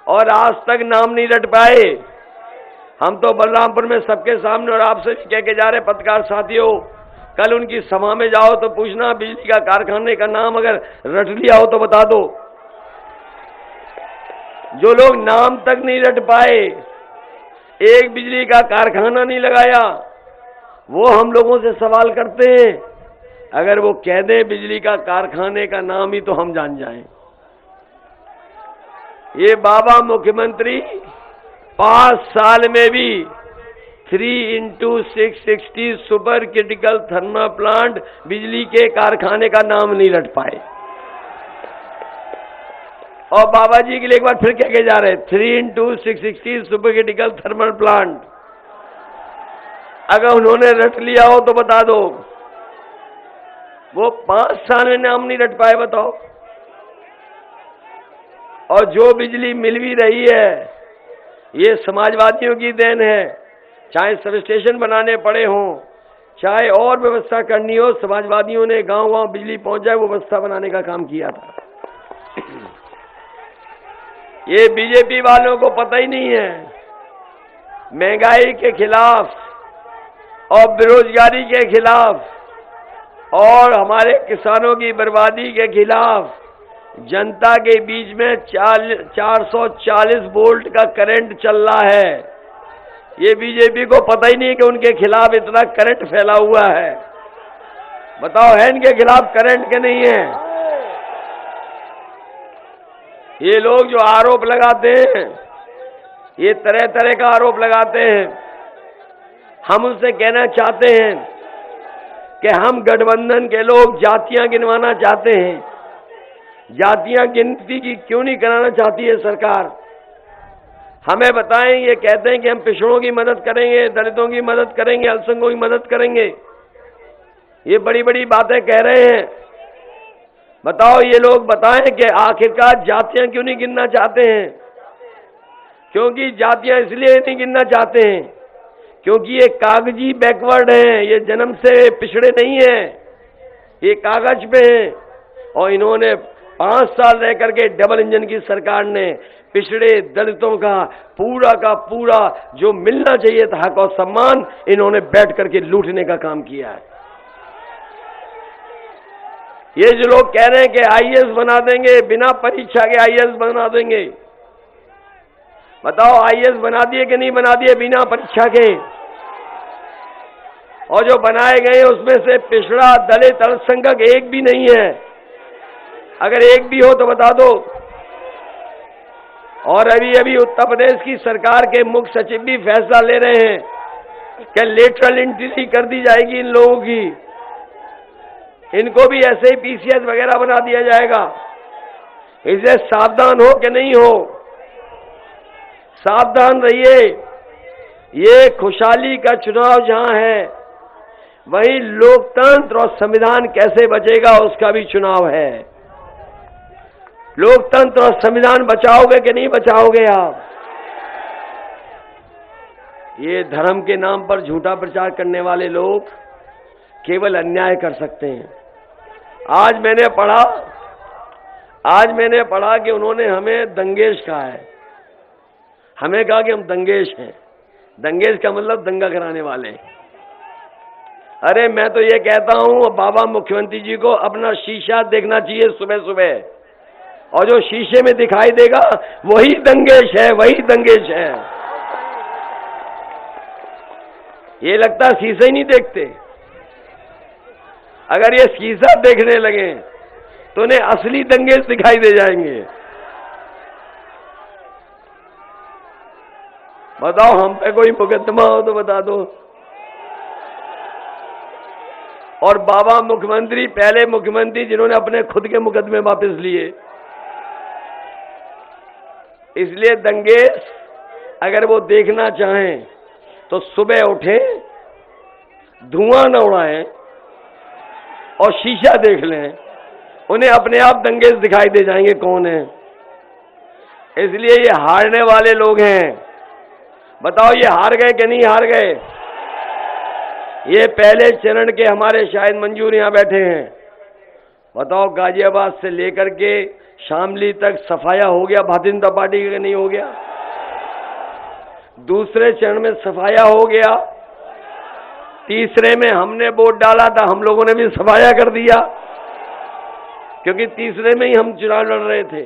और आज तक नाम नहीं रट पाए। हम तो बलरामपुर में सबके सामने और आपसे भी कह के जा रहे पत्रकार साथियों, कल उनकी सभा में जाओ तो पूछना बिजली का कारखाने का नाम अगर रट लिया हो तो बता दो। जो लोग नाम तक नहीं रट पाए, एक बिजली का कारखाना नहीं लगाया, वो हम लोगों से सवाल करते हैं। अगर वो कह दें बिजली का कारखाने का नाम ही तो हम जान जाएं। ये बाबा मुख्यमंत्री 5 साल में भी 3x660 super critical thermal plant बिजली के कारखाने का नाम नहीं रट पाए। और बाबा जी के लिए एक बार फिर कह के जा रहे 3x660 super critical thermal plant, अगर उन्होंने रट लिया हो तो बता दो। वो 5 साल में नाम नहीं रट पाए, बताओ। और जो बिजली मिल भी रही है ये समाजवादियों की देन है, चाहे सब स्टेशन बनाने पड़े हों, चाहे और व्यवस्था करनी हो, समाजवादियों ने गांव-गांव बिजली पहुंच जाए वो व्यवस्था बनाने का काम किया था। ये बीजेपी वालों को पता ही नहीं है। महंगाई के खिलाफ और बेरोजगारी के खिलाफ और हमारे किसानों की बर्बादी के खिलाफ जनता के बीच में 440 वोल्ट का करंट चल रहा है। ये बीजेपी को पता ही नहीं कि उनके खिलाफ इतना करंट फैला हुआ है। बताओ है इनके खिलाफ करंट के नहीं है? ये लोग जो आरोप लगाते हैं, ये तरह तरह का आरोप लगाते हैं। हम उनसे कहना चाहते हैं कि हम गठबंधन के लोग जातियां गिनवाना चाहते हैं। जातियां गिनती की क्यों नहीं कराना चाहती है सरकार? हमें बताएं। ये कहते हैं कि हम पिछड़ों की मदद करेंगे, दलितों की मदद करेंगे, अल्पसंख्यकों की मदद करेंगे। ये बड़ी बड़ी बातें कह रहे हैं। बताओ ये लोग बताएं कि आखिरकार जातियां क्यों नहीं गिनना चाहते हैं? क्योंकि जातियां इसलिए नहीं गिनना चाहते हैं क्योंकि ये कागजी बैकवर्ड हैं, ये जन्म से पिछड़े नहीं हैं, ये कागज पे हैं। और इन्होंने 5 साल रह करके डबल इंजन की सरकार ने पिछड़े दलितों का पूरा जो मिलना चाहिए था हक और सम्मान, इन्होंने बैठ करके लूटने का काम किया है। ये जो लोग कह रहे हैं कि आईएएस बना देंगे, बिना परीक्षा के आईएएस बना देंगे, बताओ आईएएस बना दिए कि नहीं बना दिए बिना परीक्षा के? और जो बनाए गए उसमें से पिछड़ा, दलित, अल्पसंख्यक एक भी नहीं है। अगर एक भी हो तो बता दो। और अभी अभी उत्तर प्रदेश की सरकार के मुख्य सचिव भी फैसला ले रहे हैं कि लेटरल एंट्री कर दी जाएगी इन लोगों की, इनको भी ऐसे ही पीसीएस वगैरह बना दिया जाएगा। इसलिए सावधान हो कि नहीं हो, सावधान रहिए। ये खुशहाली का चुनाव जहां है, वहीं लोकतंत्र और संविधान कैसे बचेगा उसका भी चुनाव है। लोकतंत्र और संविधान बचाओगे कि नहीं बचाओगे आप? ये धर्म के नाम पर झूठा प्रचार करने वाले लोग केवल अन्याय कर सकते हैं। आज मैंने पढ़ा कि उन्होंने हमें दंगेश कहा है। हमें कहा कि हम दंगेश हैं। दंगेश का मतलब दंगा कराने वाले। अरे मैं तो ये कहता हूं, बाबा मुख्यमंत्री जी को अपना शीशा देखना चाहिए सुबह सुबह, और जो शीशे में दिखाई देगा वही दंगेश है, वही दंगेश है। ये लगता है शीशे ही नहीं देखते। अगर ये शीशा देखने लगे तो उन्हें असली दंगेश दिखाई दे जाएंगे। बताओ हम पे कोई मुकदमा हो तो बता दो। और बाबा मुख्यमंत्री पहले मुख्यमंत्री जिन्होंने अपने खुद के मुकदमे वापस लिए। इसलिए दंगेश अगर वो देखना चाहें तो सुबह उठे, धुआं न उड़ाएं और शीशा देख लें, उन्हें अपने आप दंगेश दिखाई दे जाएंगे कौन है। इसलिए ये हारने वाले लोग हैं। बताओ ये हार गए कि नहीं हार गए? ये पहले चरण के हमारे शायद मंजूर यहां बैठे हैं। बताओ गाजियाबाद से लेकर के शामली तक सफाया हो गया भारतीय जनता पार्टी का, नहीं हो गया? दूसरे चरण में सफाया हो गया, तीसरे में हमने वोट डाला था, हम लोगों ने भी सफाया कर दिया, क्योंकि तीसरे में ही हम चुनाव लड़ रहे थे।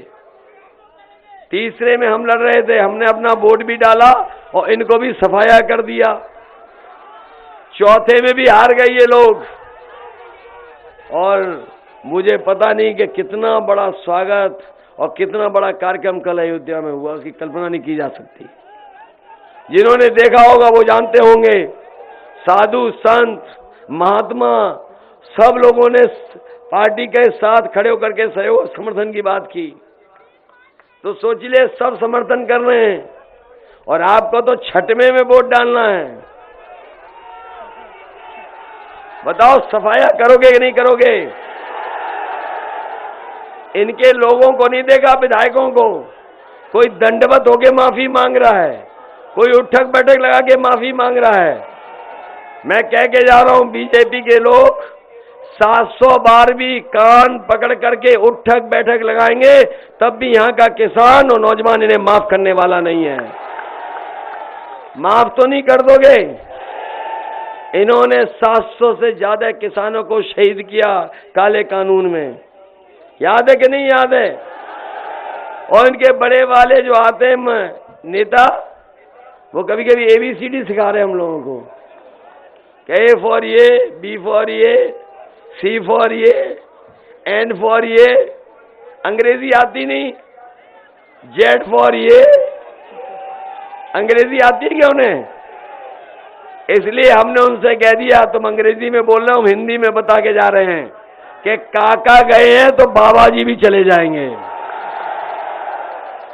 तीसरे में हम लड़ रहे थे, हमने अपना वोट भी डाला और इनको भी सफाया कर दिया। चौथे में भी हार गए ये लोग। और मुझे पता नहीं कि कितना बड़ा स्वागत और कितना बड़ा कार्यक्रम कल अयोध्या में हुआ कि कल्पना नहीं की जा सकती। जिन्होंने देखा होगा वो जानते होंगे। साधु, संत, महात्मा सब लोगों ने पार्टी के साथ खड़े होकर के सहयोग समर्थन की बात की। तो सोचिए सब समर्थन कर रहे हैं और आपको तो छठवें में वोट डालना है। बताओ सफाया करोगे कि नहीं करोगे? इनके लोगों को नहीं देखा, विधायकों को? कोई दंडवत होके माफी मांग रहा है, कोई उठक बैठक लगा के माफी मांग रहा है। मैं कह के जा रहा हूं बीजेपी के लोग 700 बार भी कान पकड़ करके उठक बैठक लगाएंगे तब भी यहां का किसान और नौजवान इन्हें माफ करने वाला नहीं है। माफ तो नहीं कर दोगे? इन्होंने 700 से ज्यादा किसानों को शहीद किया काले कानून में, याद है कि नहीं याद है? और इनके बड़े वाले जो आते हैं नेता, वो कभी कभी ABCD सिखा रहे हैं हम लोगों को। A फॉर ये, B फॉर ये, C फॉर ये, N फॉर ये। अंग्रेजी आती नहीं? Z फॉर ये। अंग्रेजी आती है क्या उन्हें? इसलिए हमने उनसे कह दिया तुम अंग्रेजी में बोल रहे हो, हम हिंदी में बता के जा रहे हैं कि काका गए हैं तो बाबा जी भी चले जाएंगे।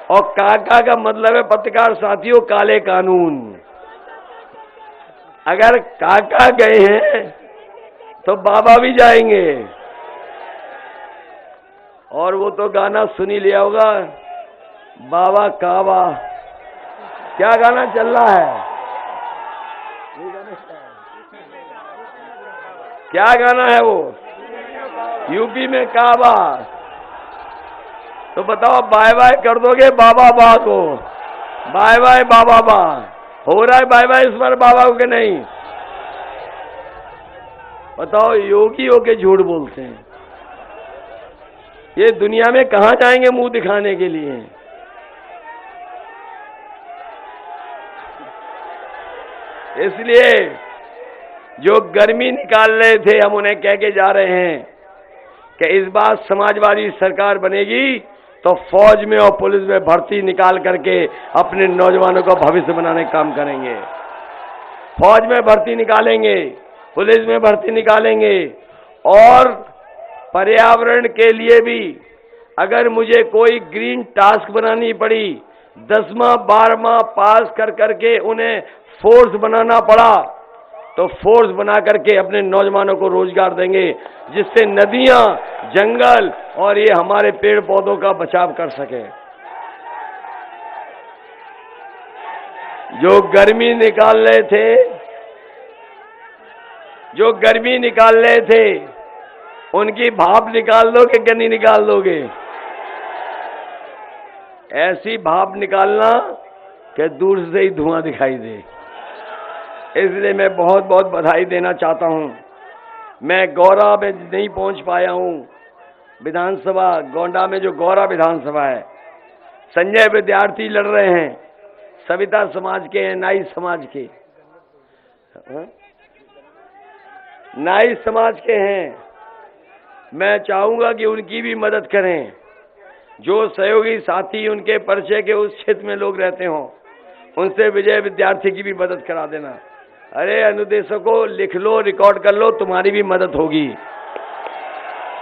और काका का मतलब है पत्रकार साथियों काले कानून। अगर काका गए हैं तो बाबा भी जाएंगे। और वो तो गाना सुन ही लिया होगा, बाबा काबा। क्या गाना चल रहा है? क्या गाना है वो? यूपी में काबा। तो बताओ बाय बाय कर दोगे बाबा बा को? बाय बाय बाबा बा हो रहा है बाय बाय इस बार बाबा को कि नहीं? बताओ योगी होके झूठ बोलते हैं। ये दुनिया में कहां जाएंगे मुंह दिखाने के लिए? इसलिए जो गर्मी निकाल रहे थे, हम उन्हें कह के जा रहे हैं कि इस बार समाजवादी सरकार बनेगी तो फौज में और पुलिस में भर्ती निकाल करके अपने नौजवानों का भविष्य बनाने का काम करेंगे। फौज में भर्ती निकालेंगे, पुलिस में भर्ती निकालेंगे, और पर्यावरण के लिए भी अगर मुझे कोई ग्रीन टास्क बनानी पड़ी, 10वां 12वां पास कर करके उन्हें फोर्स बनाना पड़ा, तो फोर्स बना करके अपने नौजवानों को रोजगार देंगे, जिससे नदियां, जंगल और ये हमारे पेड़ पौधों का बचाव कर सके। जो गर्मी निकाल रहे थे, उनकी भाप निकाल दोगे कि नहीं निकाल दोगे? ऐसी भाप निकालना कि दूर से ही धुआं दिखाई दे। इसलिए मैं बहुत बहुत बधाई देना चाहता हूं। मैं गौरा में नहीं पहुंच पाया हूं, विधानसभा गोंडा में जो गौरा विधानसभा है, संजय विद्यार्थी लड़ रहे हैं, सविता समाज के हैं, नाई समाज के, नाई समाज के हैं। मैं चाहूंगा कि उनकी भी मदद करें। जो सहयोगी साथी उनके परिचय के उस क्षेत्र में लोग रहते हों, उनसे विजय विद्यार्थी की भी मदद करा देना। अरे अनुदेशकों, लिख लो, रिकॉर्ड कर लो, तुम्हारी भी मदद होगी।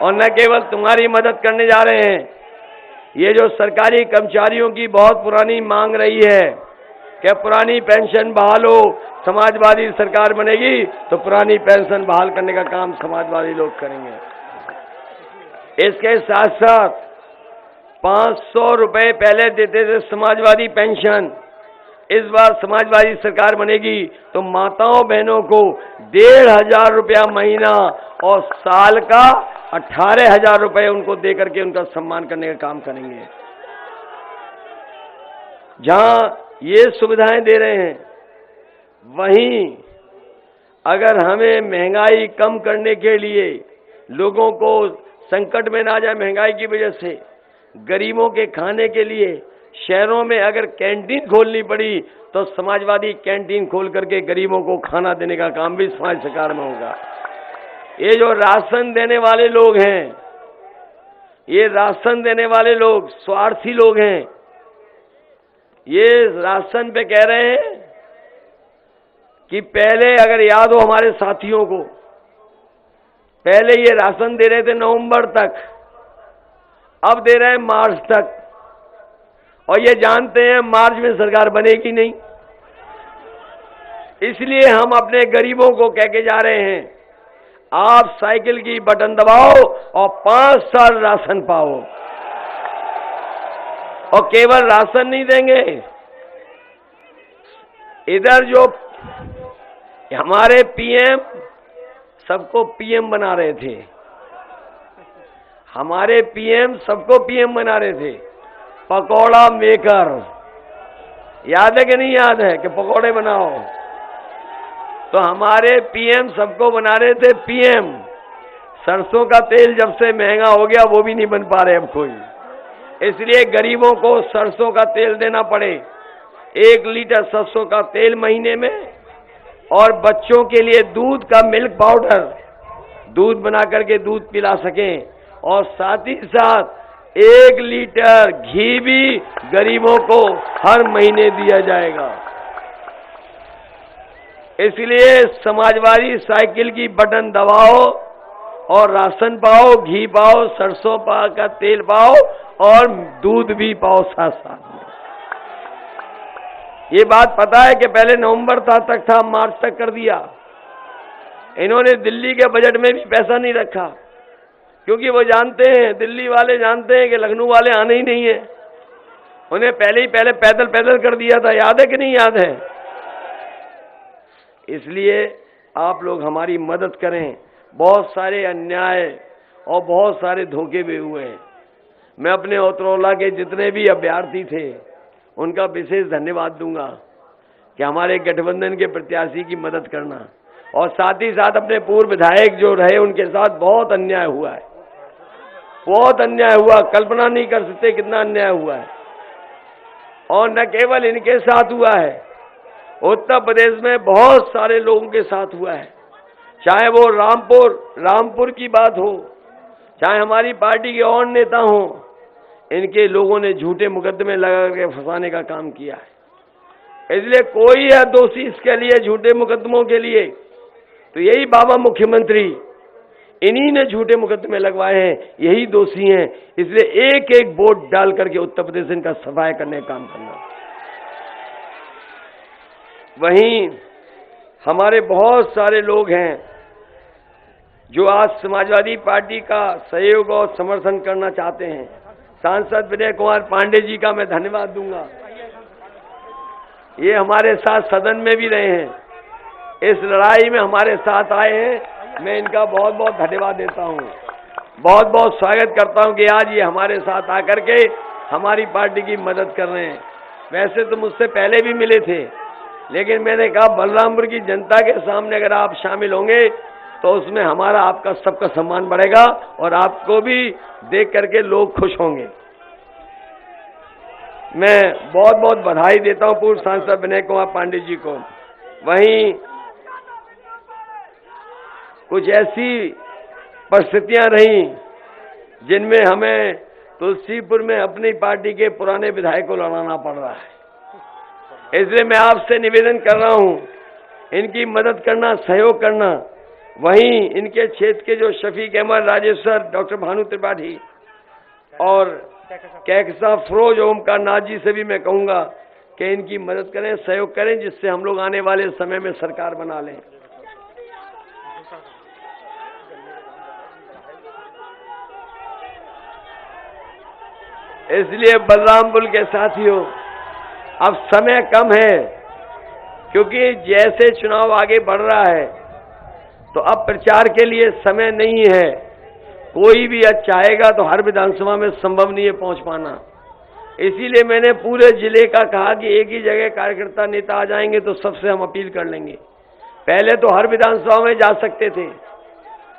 और न केवल तुम्हारी मदद करने जा रहे हैं, ये जो सरकारी कर्मचारियों की बहुत पुरानी मांग रही है कि पुरानी पेंशन बहाल हो, समाजवादी सरकार बनेगी तो पुरानी पेंशन बहाल करने का काम समाजवादी लोग करेंगे। इसके साथ साथ 500 रुपए पहले देते थे समाजवादी पेंशन, इस बार समाजवादी सरकार बनेगी तो माताओं बहनों को 1500 रुपया महीना और साल का 18,000 रुपए उनको देकर के उनका सम्मान करने का काम करेंगे। जहां ये सुविधाएं दे रहे हैं, वहीं अगर हमें महंगाई कम करने के लिए, लोगों को संकट में ना जाए महंगाई की वजह से, गरीबों के खाने के लिए शहरों में अगर कैंटीन खोलनी पड़ी तो समाजवादी कैंटीन खोल करके गरीबों को खाना देने का काम भी समाज सरकार में होगा। ये जो राशन देने वाले लोग हैं, ये राशन देने वाले लोग स्वार्थी लोग हैं। ये राशन पे कह रहे हैं कि पहले, अगर याद हो हमारे साथियों को, पहले ये राशन दे रहे थे नवंबर तक, अब दे रहे हैं मार्च तक। और ये जानते हैं मार्च में सरकार बनेगी नहीं, इसलिए हम अपने गरीबों को कह के जा रहे हैं, आप साइकिल की बटन दबाओ और 5 साल राशन पाओ। और केवल राशन नहीं देंगे, इधर जो हमारे पीएम सबको पीएम बना रहे थे, हमारे पीएम सबको पीएम बना रहे थे, पकौड़ा मेकर, याद है कि नहीं याद है कि पकौड़े बनाओ? तो हमारे पीएम सबको बना रहे थे पीएम। सरसों का तेल जब से महंगा हो गया वो भी नहीं बन पा रहे अब कोई, इसलिए गरीबों को सरसों का तेल देना पड़े, 1 लीटर सरसों का तेल महीने में, और बच्चों के लिए दूध का मिल्क पाउडर, दूध बना करके दूध पिला सकें, और साथ ही साथ 1 लीटर घी भी गरीबों को हर महीने दिया जाएगा। इसलिए समाजवादी साइकिल की बटन दबाओ और राशन पाओ, घी पाओ, सरसों का तेल पाओ और दूध भी पाओ साथ साथ में। ये बात पता है कि पहले नवंबर तक था, मार्च तक कर दिया। इन्होंने दिल्ली के बजट में भी पैसा नहीं रखा, क्योंकि वो जानते हैं, दिल्ली वाले जानते हैं कि लखनऊ वाले आने ही नहीं है। उन्हें पहले ही पैदल कर दिया था, याद है कि नहीं याद है? इसलिए आप लोग हमारी मदद करें। बहुत सारे अन्याय और बहुत सारे धोखे भी हुए हैं। मैं अपने औतरौला के जितने भी अभ्यर्थी थे उनका विशेष धन्यवाद दूंगा कि हमारे गठबंधन के प्रत्याशी की मदद करना, और साथ ही साथ अपने पूर्व विधायक जो रहे उनके साथ बहुत अन्याय हुआ है। बहुत अन्याय हुआ, कल्पना नहीं कर सकते कितना अन्याय हुआ है। और न केवल इनके साथ हुआ है, उत्तर प्रदेश में बहुत सारे लोगों के साथ हुआ है। चाहे वो रामपुर की बात हो, चाहे हमारी पार्टी के और नेता हों, इनके लोगों ने झूठे मुकदमे लगा के फंसाने का काम किया है। इसलिए कोई है दोषी इसके लिए, झूठे मुकदमों के लिए, तो यही बाबा मुख्यमंत्री, इन्हीं ने झूठे मुकदमे लगवाए हैं, यही दोषी हैं। इसलिए एक एक वोट डाल करके उत्तर प्रदेश इनका सफाई करने का काम करना। वहीं हमारे बहुत सारे लोग हैं जो आज समाजवादी पार्टी का सहयोग और समर्थन करना चाहते हैं। सांसद विनय कुमार पांडे जी का मैं धन्यवाद दूंगा, ये हमारे साथ सदन में भी रहे हैं, इस लड़ाई में हमारे साथ आए हैं। मैं इनका बहुत बहुत धन्यवाद देता हूं, बहुत बहुत स्वागत करता हूं कि आज ये हमारे साथ आकर के हमारी पार्टी की मदद कर रहे हैं। वैसे तो मुझसे पहले भी मिले थे, लेकिन मैंने कहा बलरामपुर की जनता के सामने अगर आप शामिल होंगे तो उसमें हमारा आपका सबका सम्मान बढ़ेगा और आपको भी देख करके लोग खुश होंगे। मैं बहुत बहुत बधाई देता हूं पूर्व सांसद विनय कुमार पांडे जी को। वहीं कुछ ऐसी परिस्थितियां रहीं जिनमें हमें तुलसीपुर में अपनी पार्टी के पुराने विधायक को लड़ाना पड़ रहा है। इसलिए मैं आपसे निवेदन कर रहा हूं, इनकी मदद करना, सहयोग करना। वहीं इनके क्षेत्र के जो शफीक अहमद राजेश्वर, डॉक्टर भानु त्रिपाठी और कैकसा फरोज ओमकार नाथ जी से भी मैं कहूंगा कि इनकी मदद करें, सहयोग करें, जिससे हम लोग आने वाले समय में सरकार बना लें। इसलिए बलरामपुर के साथियों, अब समय कम है, क्योंकि जैसे चुनाव आगे बढ़ रहा है तो अब प्रचार के लिए समय नहीं है। कोई भी आज चाहेगा तो हर विधानसभा में संभव नहीं है पहुंच पाना। इसीलिए मैंने पूरे जिले का कहा कि एक ही जगह कार्यकर्ता नेता आ जाएंगे तो सबसे हम अपील कर लेंगे। पहले तो हर विधानसभा में जा सकते थे,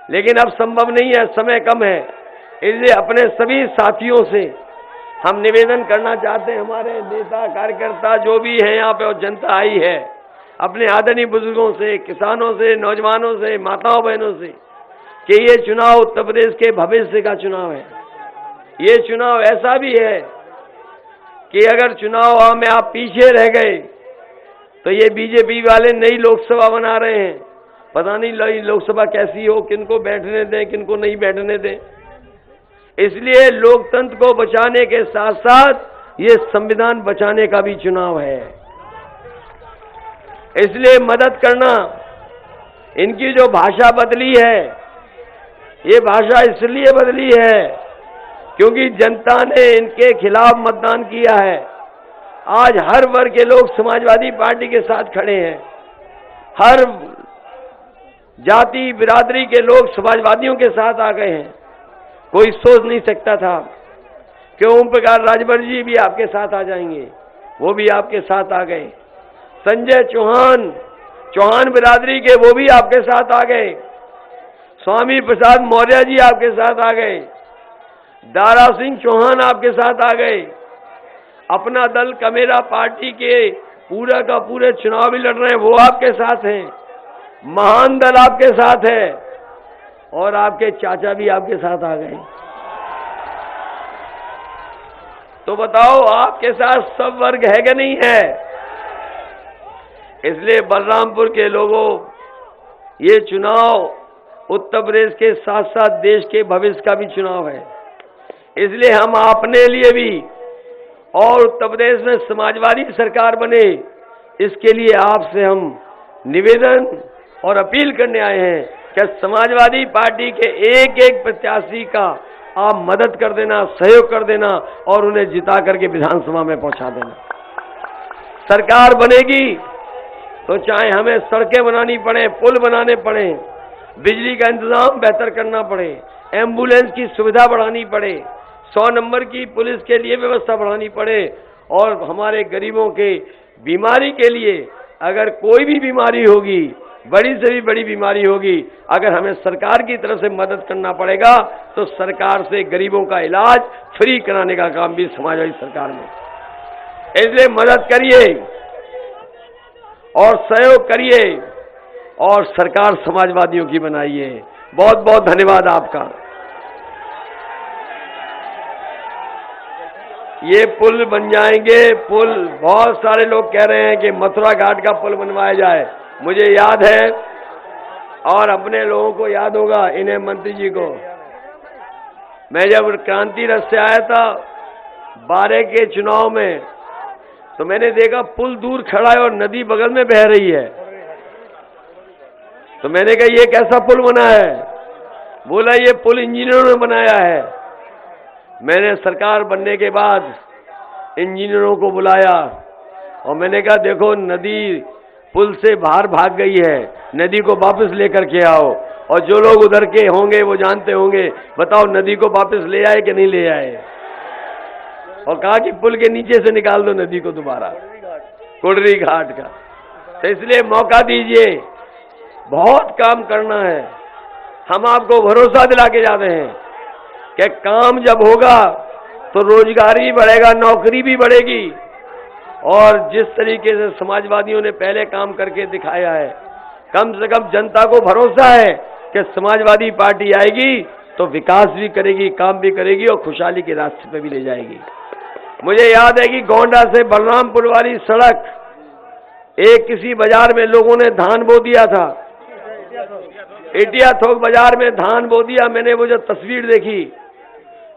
लेकिन अब संभव नहीं है, समय कम है। इसलिए अपने सभी साथियों से हम निवेदन करना चाहते हैं, हमारे नेता कार्यकर्ता जो भी हैं यहाँ पे और जनता आई है, अपने आदरणीय बुजुर्गों से, किसानों से, नौजवानों से, माताओं बहनों से, कि ये चुनाव उत्तर प्रदेश के भविष्य का चुनाव है। ये चुनाव ऐसा भी है कि अगर चुनाव में आप पीछे रह गए तो ये बीजेपी वाले नई लोकसभा बना रहे हैं, पता नहीं लोकसभा कैसी हो, किनको बैठने दें, किनको नहीं बैठने दें। इसलिए लोकतंत्र को बचाने के साथ साथ ये संविधान बचाने का भी चुनाव है। इसलिए मदद करना। इनकी जो भाषा बदली है, ये भाषा इसलिए बदली है क्योंकि जनता ने इनके खिलाफ मतदान किया है। आज हर वर्ग के लोग समाजवादी पार्टी के साथ खड़े हैं, हर जाति बिरादरी के लोग समाजवादियों के साथ आ गए हैं। कोई सोच नहीं सकता था कि ओम प्रकाश राजभर जी भी आपके साथ आ जाएंगे, वो भी आपके साथ आ गए। संजय चौहान बिरादरी के वो भी आपके साथ आ गए। स्वामी प्रसाद मौर्य जी आपके साथ आ गए। दारा सिंह चौहान आपके साथ आ गए। अपना दल कमेरा पार्टी के पूरा का पूरे चुनाव भी लड़ रहे हैं, वो आपके साथ हैं। महान दल आपके साथ है और आपके चाचा भी आपके साथ आ गए। तो बताओ, आपके साथ सब वर्ग है कि नहीं है? इसलिए बलरामपुर के लोगों, ये चुनाव उत्तर प्रदेश के साथ साथ देश के भविष्य का भी चुनाव है। इसलिए हम अपने लिए भी और उत्तर प्रदेश में समाजवादी सरकार बने, इसके लिए आपसे हम निवेदन और अपील करने आए हैं कि समाजवादी पार्टी के एक एक प्रत्याशी का आप मदद कर देना, सहयोग कर देना और उन्हें जिता करके विधानसभा में पहुंचा देना। सरकार बनेगी तो चाहे हमें सड़कें बनानी पड़े, पुल बनाने पड़े, बिजली का इंतजाम बेहतर करना पड़े, एम्बुलेंस की सुविधा बढ़ानी पड़े, 100 नंबर की पुलिस के लिए व्यवस्था बढ़ानी पड़े और हमारे गरीबों के बीमारी के लिए अगर कोई भी बीमारी होगी बड़ी से भी बड़ी बीमारी होगी, अगर हमें सरकार की तरफ से मदद करना पड़ेगा तो सरकार से गरीबों का इलाज फ्री कराने का काम भी समाजवादी सरकार में। इसलिए मदद करिए और सहयोग करिए और सरकार समाजवादियों की बनाइए। बहुत बहुत धन्यवाद आपका। ये पुल बन जाएंगे, पुल बहुत सारे लोग कह रहे हैं कि मथुरा घाट का पुल बनवाया जाए। मुझे याद है और अपने लोगों को याद होगा, इन्हें मंत्री जी को, मैं जब क्रांति रथ से आया था 12 के चुनाव में, तो मैंने देखा पुल दूर खड़ा है और नदी बगल में बह रही है। तो मैंने कहा ये कैसा पुल बना है? बोला ये पुल इंजीनियरों ने बनाया है। मैंने सरकार बनने के बाद इंजीनियरों को बुलाया और मैंने कहा देखो नदी पुल से बाहर भाग गई है, नदी को वापस लेकर के आओ। और जो लोग उधर के होंगे वो जानते होंगे, बताओ नदी को वापस ले आए कि नहीं ले आए? और कहा कि पुल के नीचे से निकाल दो नदी को दोबारा, कुडरी घाट का। तो इसलिए मौका दीजिए, बहुत काम करना है। हम आपको भरोसा दिला के जाते हैं कि काम जब होगा तो रोजगारी भी बढ़ेगा, नौकरी भी बढ़ेगी। और जिस तरीके से समाजवादियों ने पहले काम करके दिखाया है, कम से कम जनता को भरोसा है कि समाजवादी पार्टी आएगी तो विकास भी करेगी, काम भी करेगी और खुशहाली के रास्ते पे भी ले जाएगी। मुझे याद है कि गोंडा से बलरामपुर वाली सड़क, एक किसी बाजार में लोगों ने धान बो दिया था, एटिया थोक बाजार में धान बो दिया। मैंने वो जो तस्वीर देखी,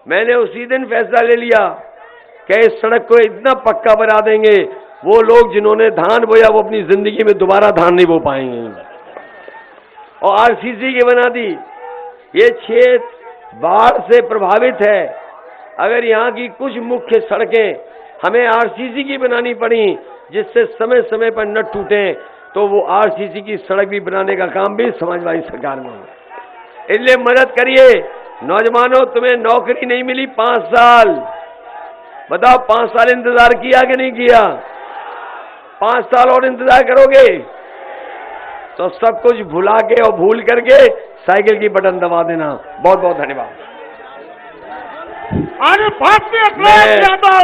मैंने उसी दिन फैसला ले लिया कि इस सड़क को इतना पक्का बना देंगे, वो लोग जिन्होंने धान बोया वो अपनी जिंदगी में दोबारा धान नहीं बो पाएंगे। और आरसीसी की बना दी। ये क्षेत्र बाढ़ से प्रभावित है, अगर यहाँ की कुछ मुख्य सड़कें हमें आरसीसी की बनानी पड़ी जिससे समय समय पर न टूटे, तो वो आरसीसी की सड़क भी बनाने का काम भी समाजवादी सरकार में है। इसलिए मदद करिए। नौजवानों, तुम्हें नौकरी नहीं मिली 5 साल, बताओ 5 साल इंतजार किया कि नहीं किया? 5 साल और इंतजार करोगे तो सब कुछ भुला के और भूल करके साइकिल की बटन दबा देना। बहुत बहुत धन्यवाद।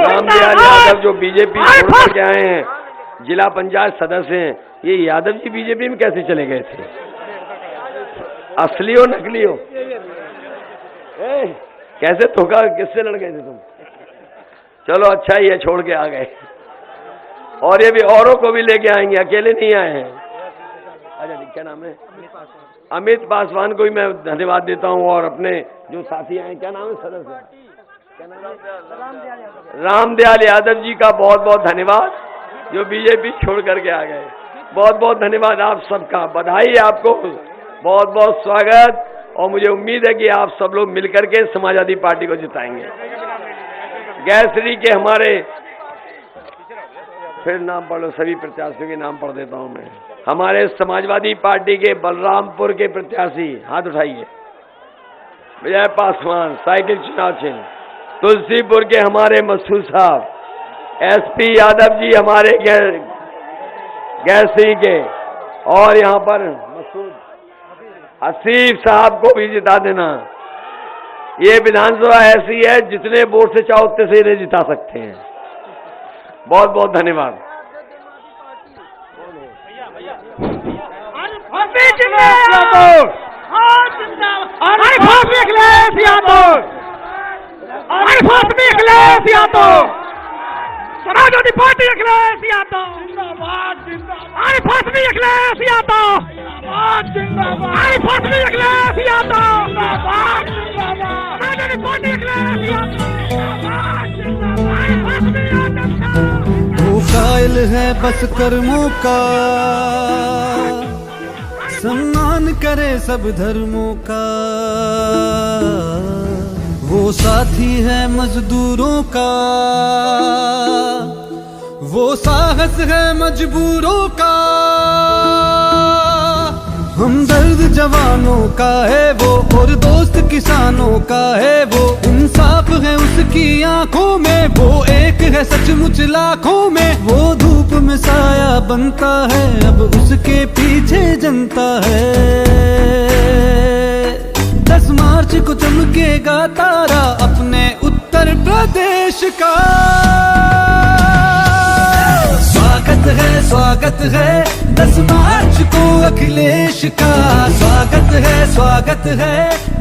रामदयाल यादव जो बीजेपी छोड़ करके आए हैं, जिला पंचायत सदस्य हैं, ये यादव जी बीजेपी में कैसे चले गए थे? असली हो नकली हो? कैसे धोखा, किससे लड़ गए थे तुम? चलो अच्छा ही है, छोड़ के आ गए। और ये भी औरों को भी लेके आएंगे, अकेले नहीं आए हैं। अच्छा क्या नाम है? अमित पासवान को भी मैं धन्यवाद देता हूँ। और अपने जो साथी आए, क्या नाम है सदस्य? क्या नाम है? रामदयाल यादव जी का बहुत बहुत धन्यवाद, जो बीजेपी छोड़ करके आ गए। बहुत बहुत धन्यवाद आप सबका, बधाई आपको, बहुत बहुत स्वागत। और मुझे उम्मीद है कि आप सब लोग मिलकर के समाजवादी पार्टी को जिताएंगे। गैसरी के हमारे, फिर नाम पढ़ लो, सभी प्रत्याशियों के नाम पढ़ देता हूं मैं। हमारे समाजवादी पार्टी के बलरामपुर के प्रत्याशी, हाथ उठाइए। विजय पासवान, साइकिल चुनाव चिन्ह। तुलसीपुर के हमारे मसूद साहब, एसपी यादव जी हमारे गैसरी के, और यहाँ पर मसूद हसीफ साहब को भी जिता देना। ये विधानसभा ऐसी है जितने वोट से चाहो उतने से इन्हें जिता सकते हैं। बहुत बहुत धन्यवाद। समाजवादी पार्टी अखिलेश यादव जिंदाबाद, जिंदाबाद। अखिलेश यादव जिंदाबाद, जिंदाबाद। अखिलेश यादव जिंदाबाद, जिंदाबाद। समाजवादी पार्टी अखिलेश यादव जिंदाबाद। वो कायल है बस कर्मों का, सम्मान करे सब धर्मों का। वो साथी है मजदूरों का, वो साहस है मजबूरों का। हमदर्द जवानों का है वो, और दोस्त किसानों का है वो। इंसाफ है उसकी आंखों में, वो एक है सचमुच लाखों में। वो धूप में साया बनता है, अब उसके पीछे जनता है। 10 मार्च को चमकेगा तारा अपने उत्तर प्रदेश का। स्वागत है 10 मार्च को अखिलेश का। स्वागत है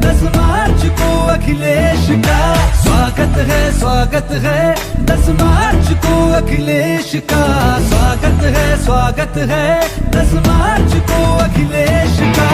10 मार्च को अखिलेश का। स्वागत है 10 मार्च को अखिलेश का। स्वागत है 10 मार्च को अखिलेश का।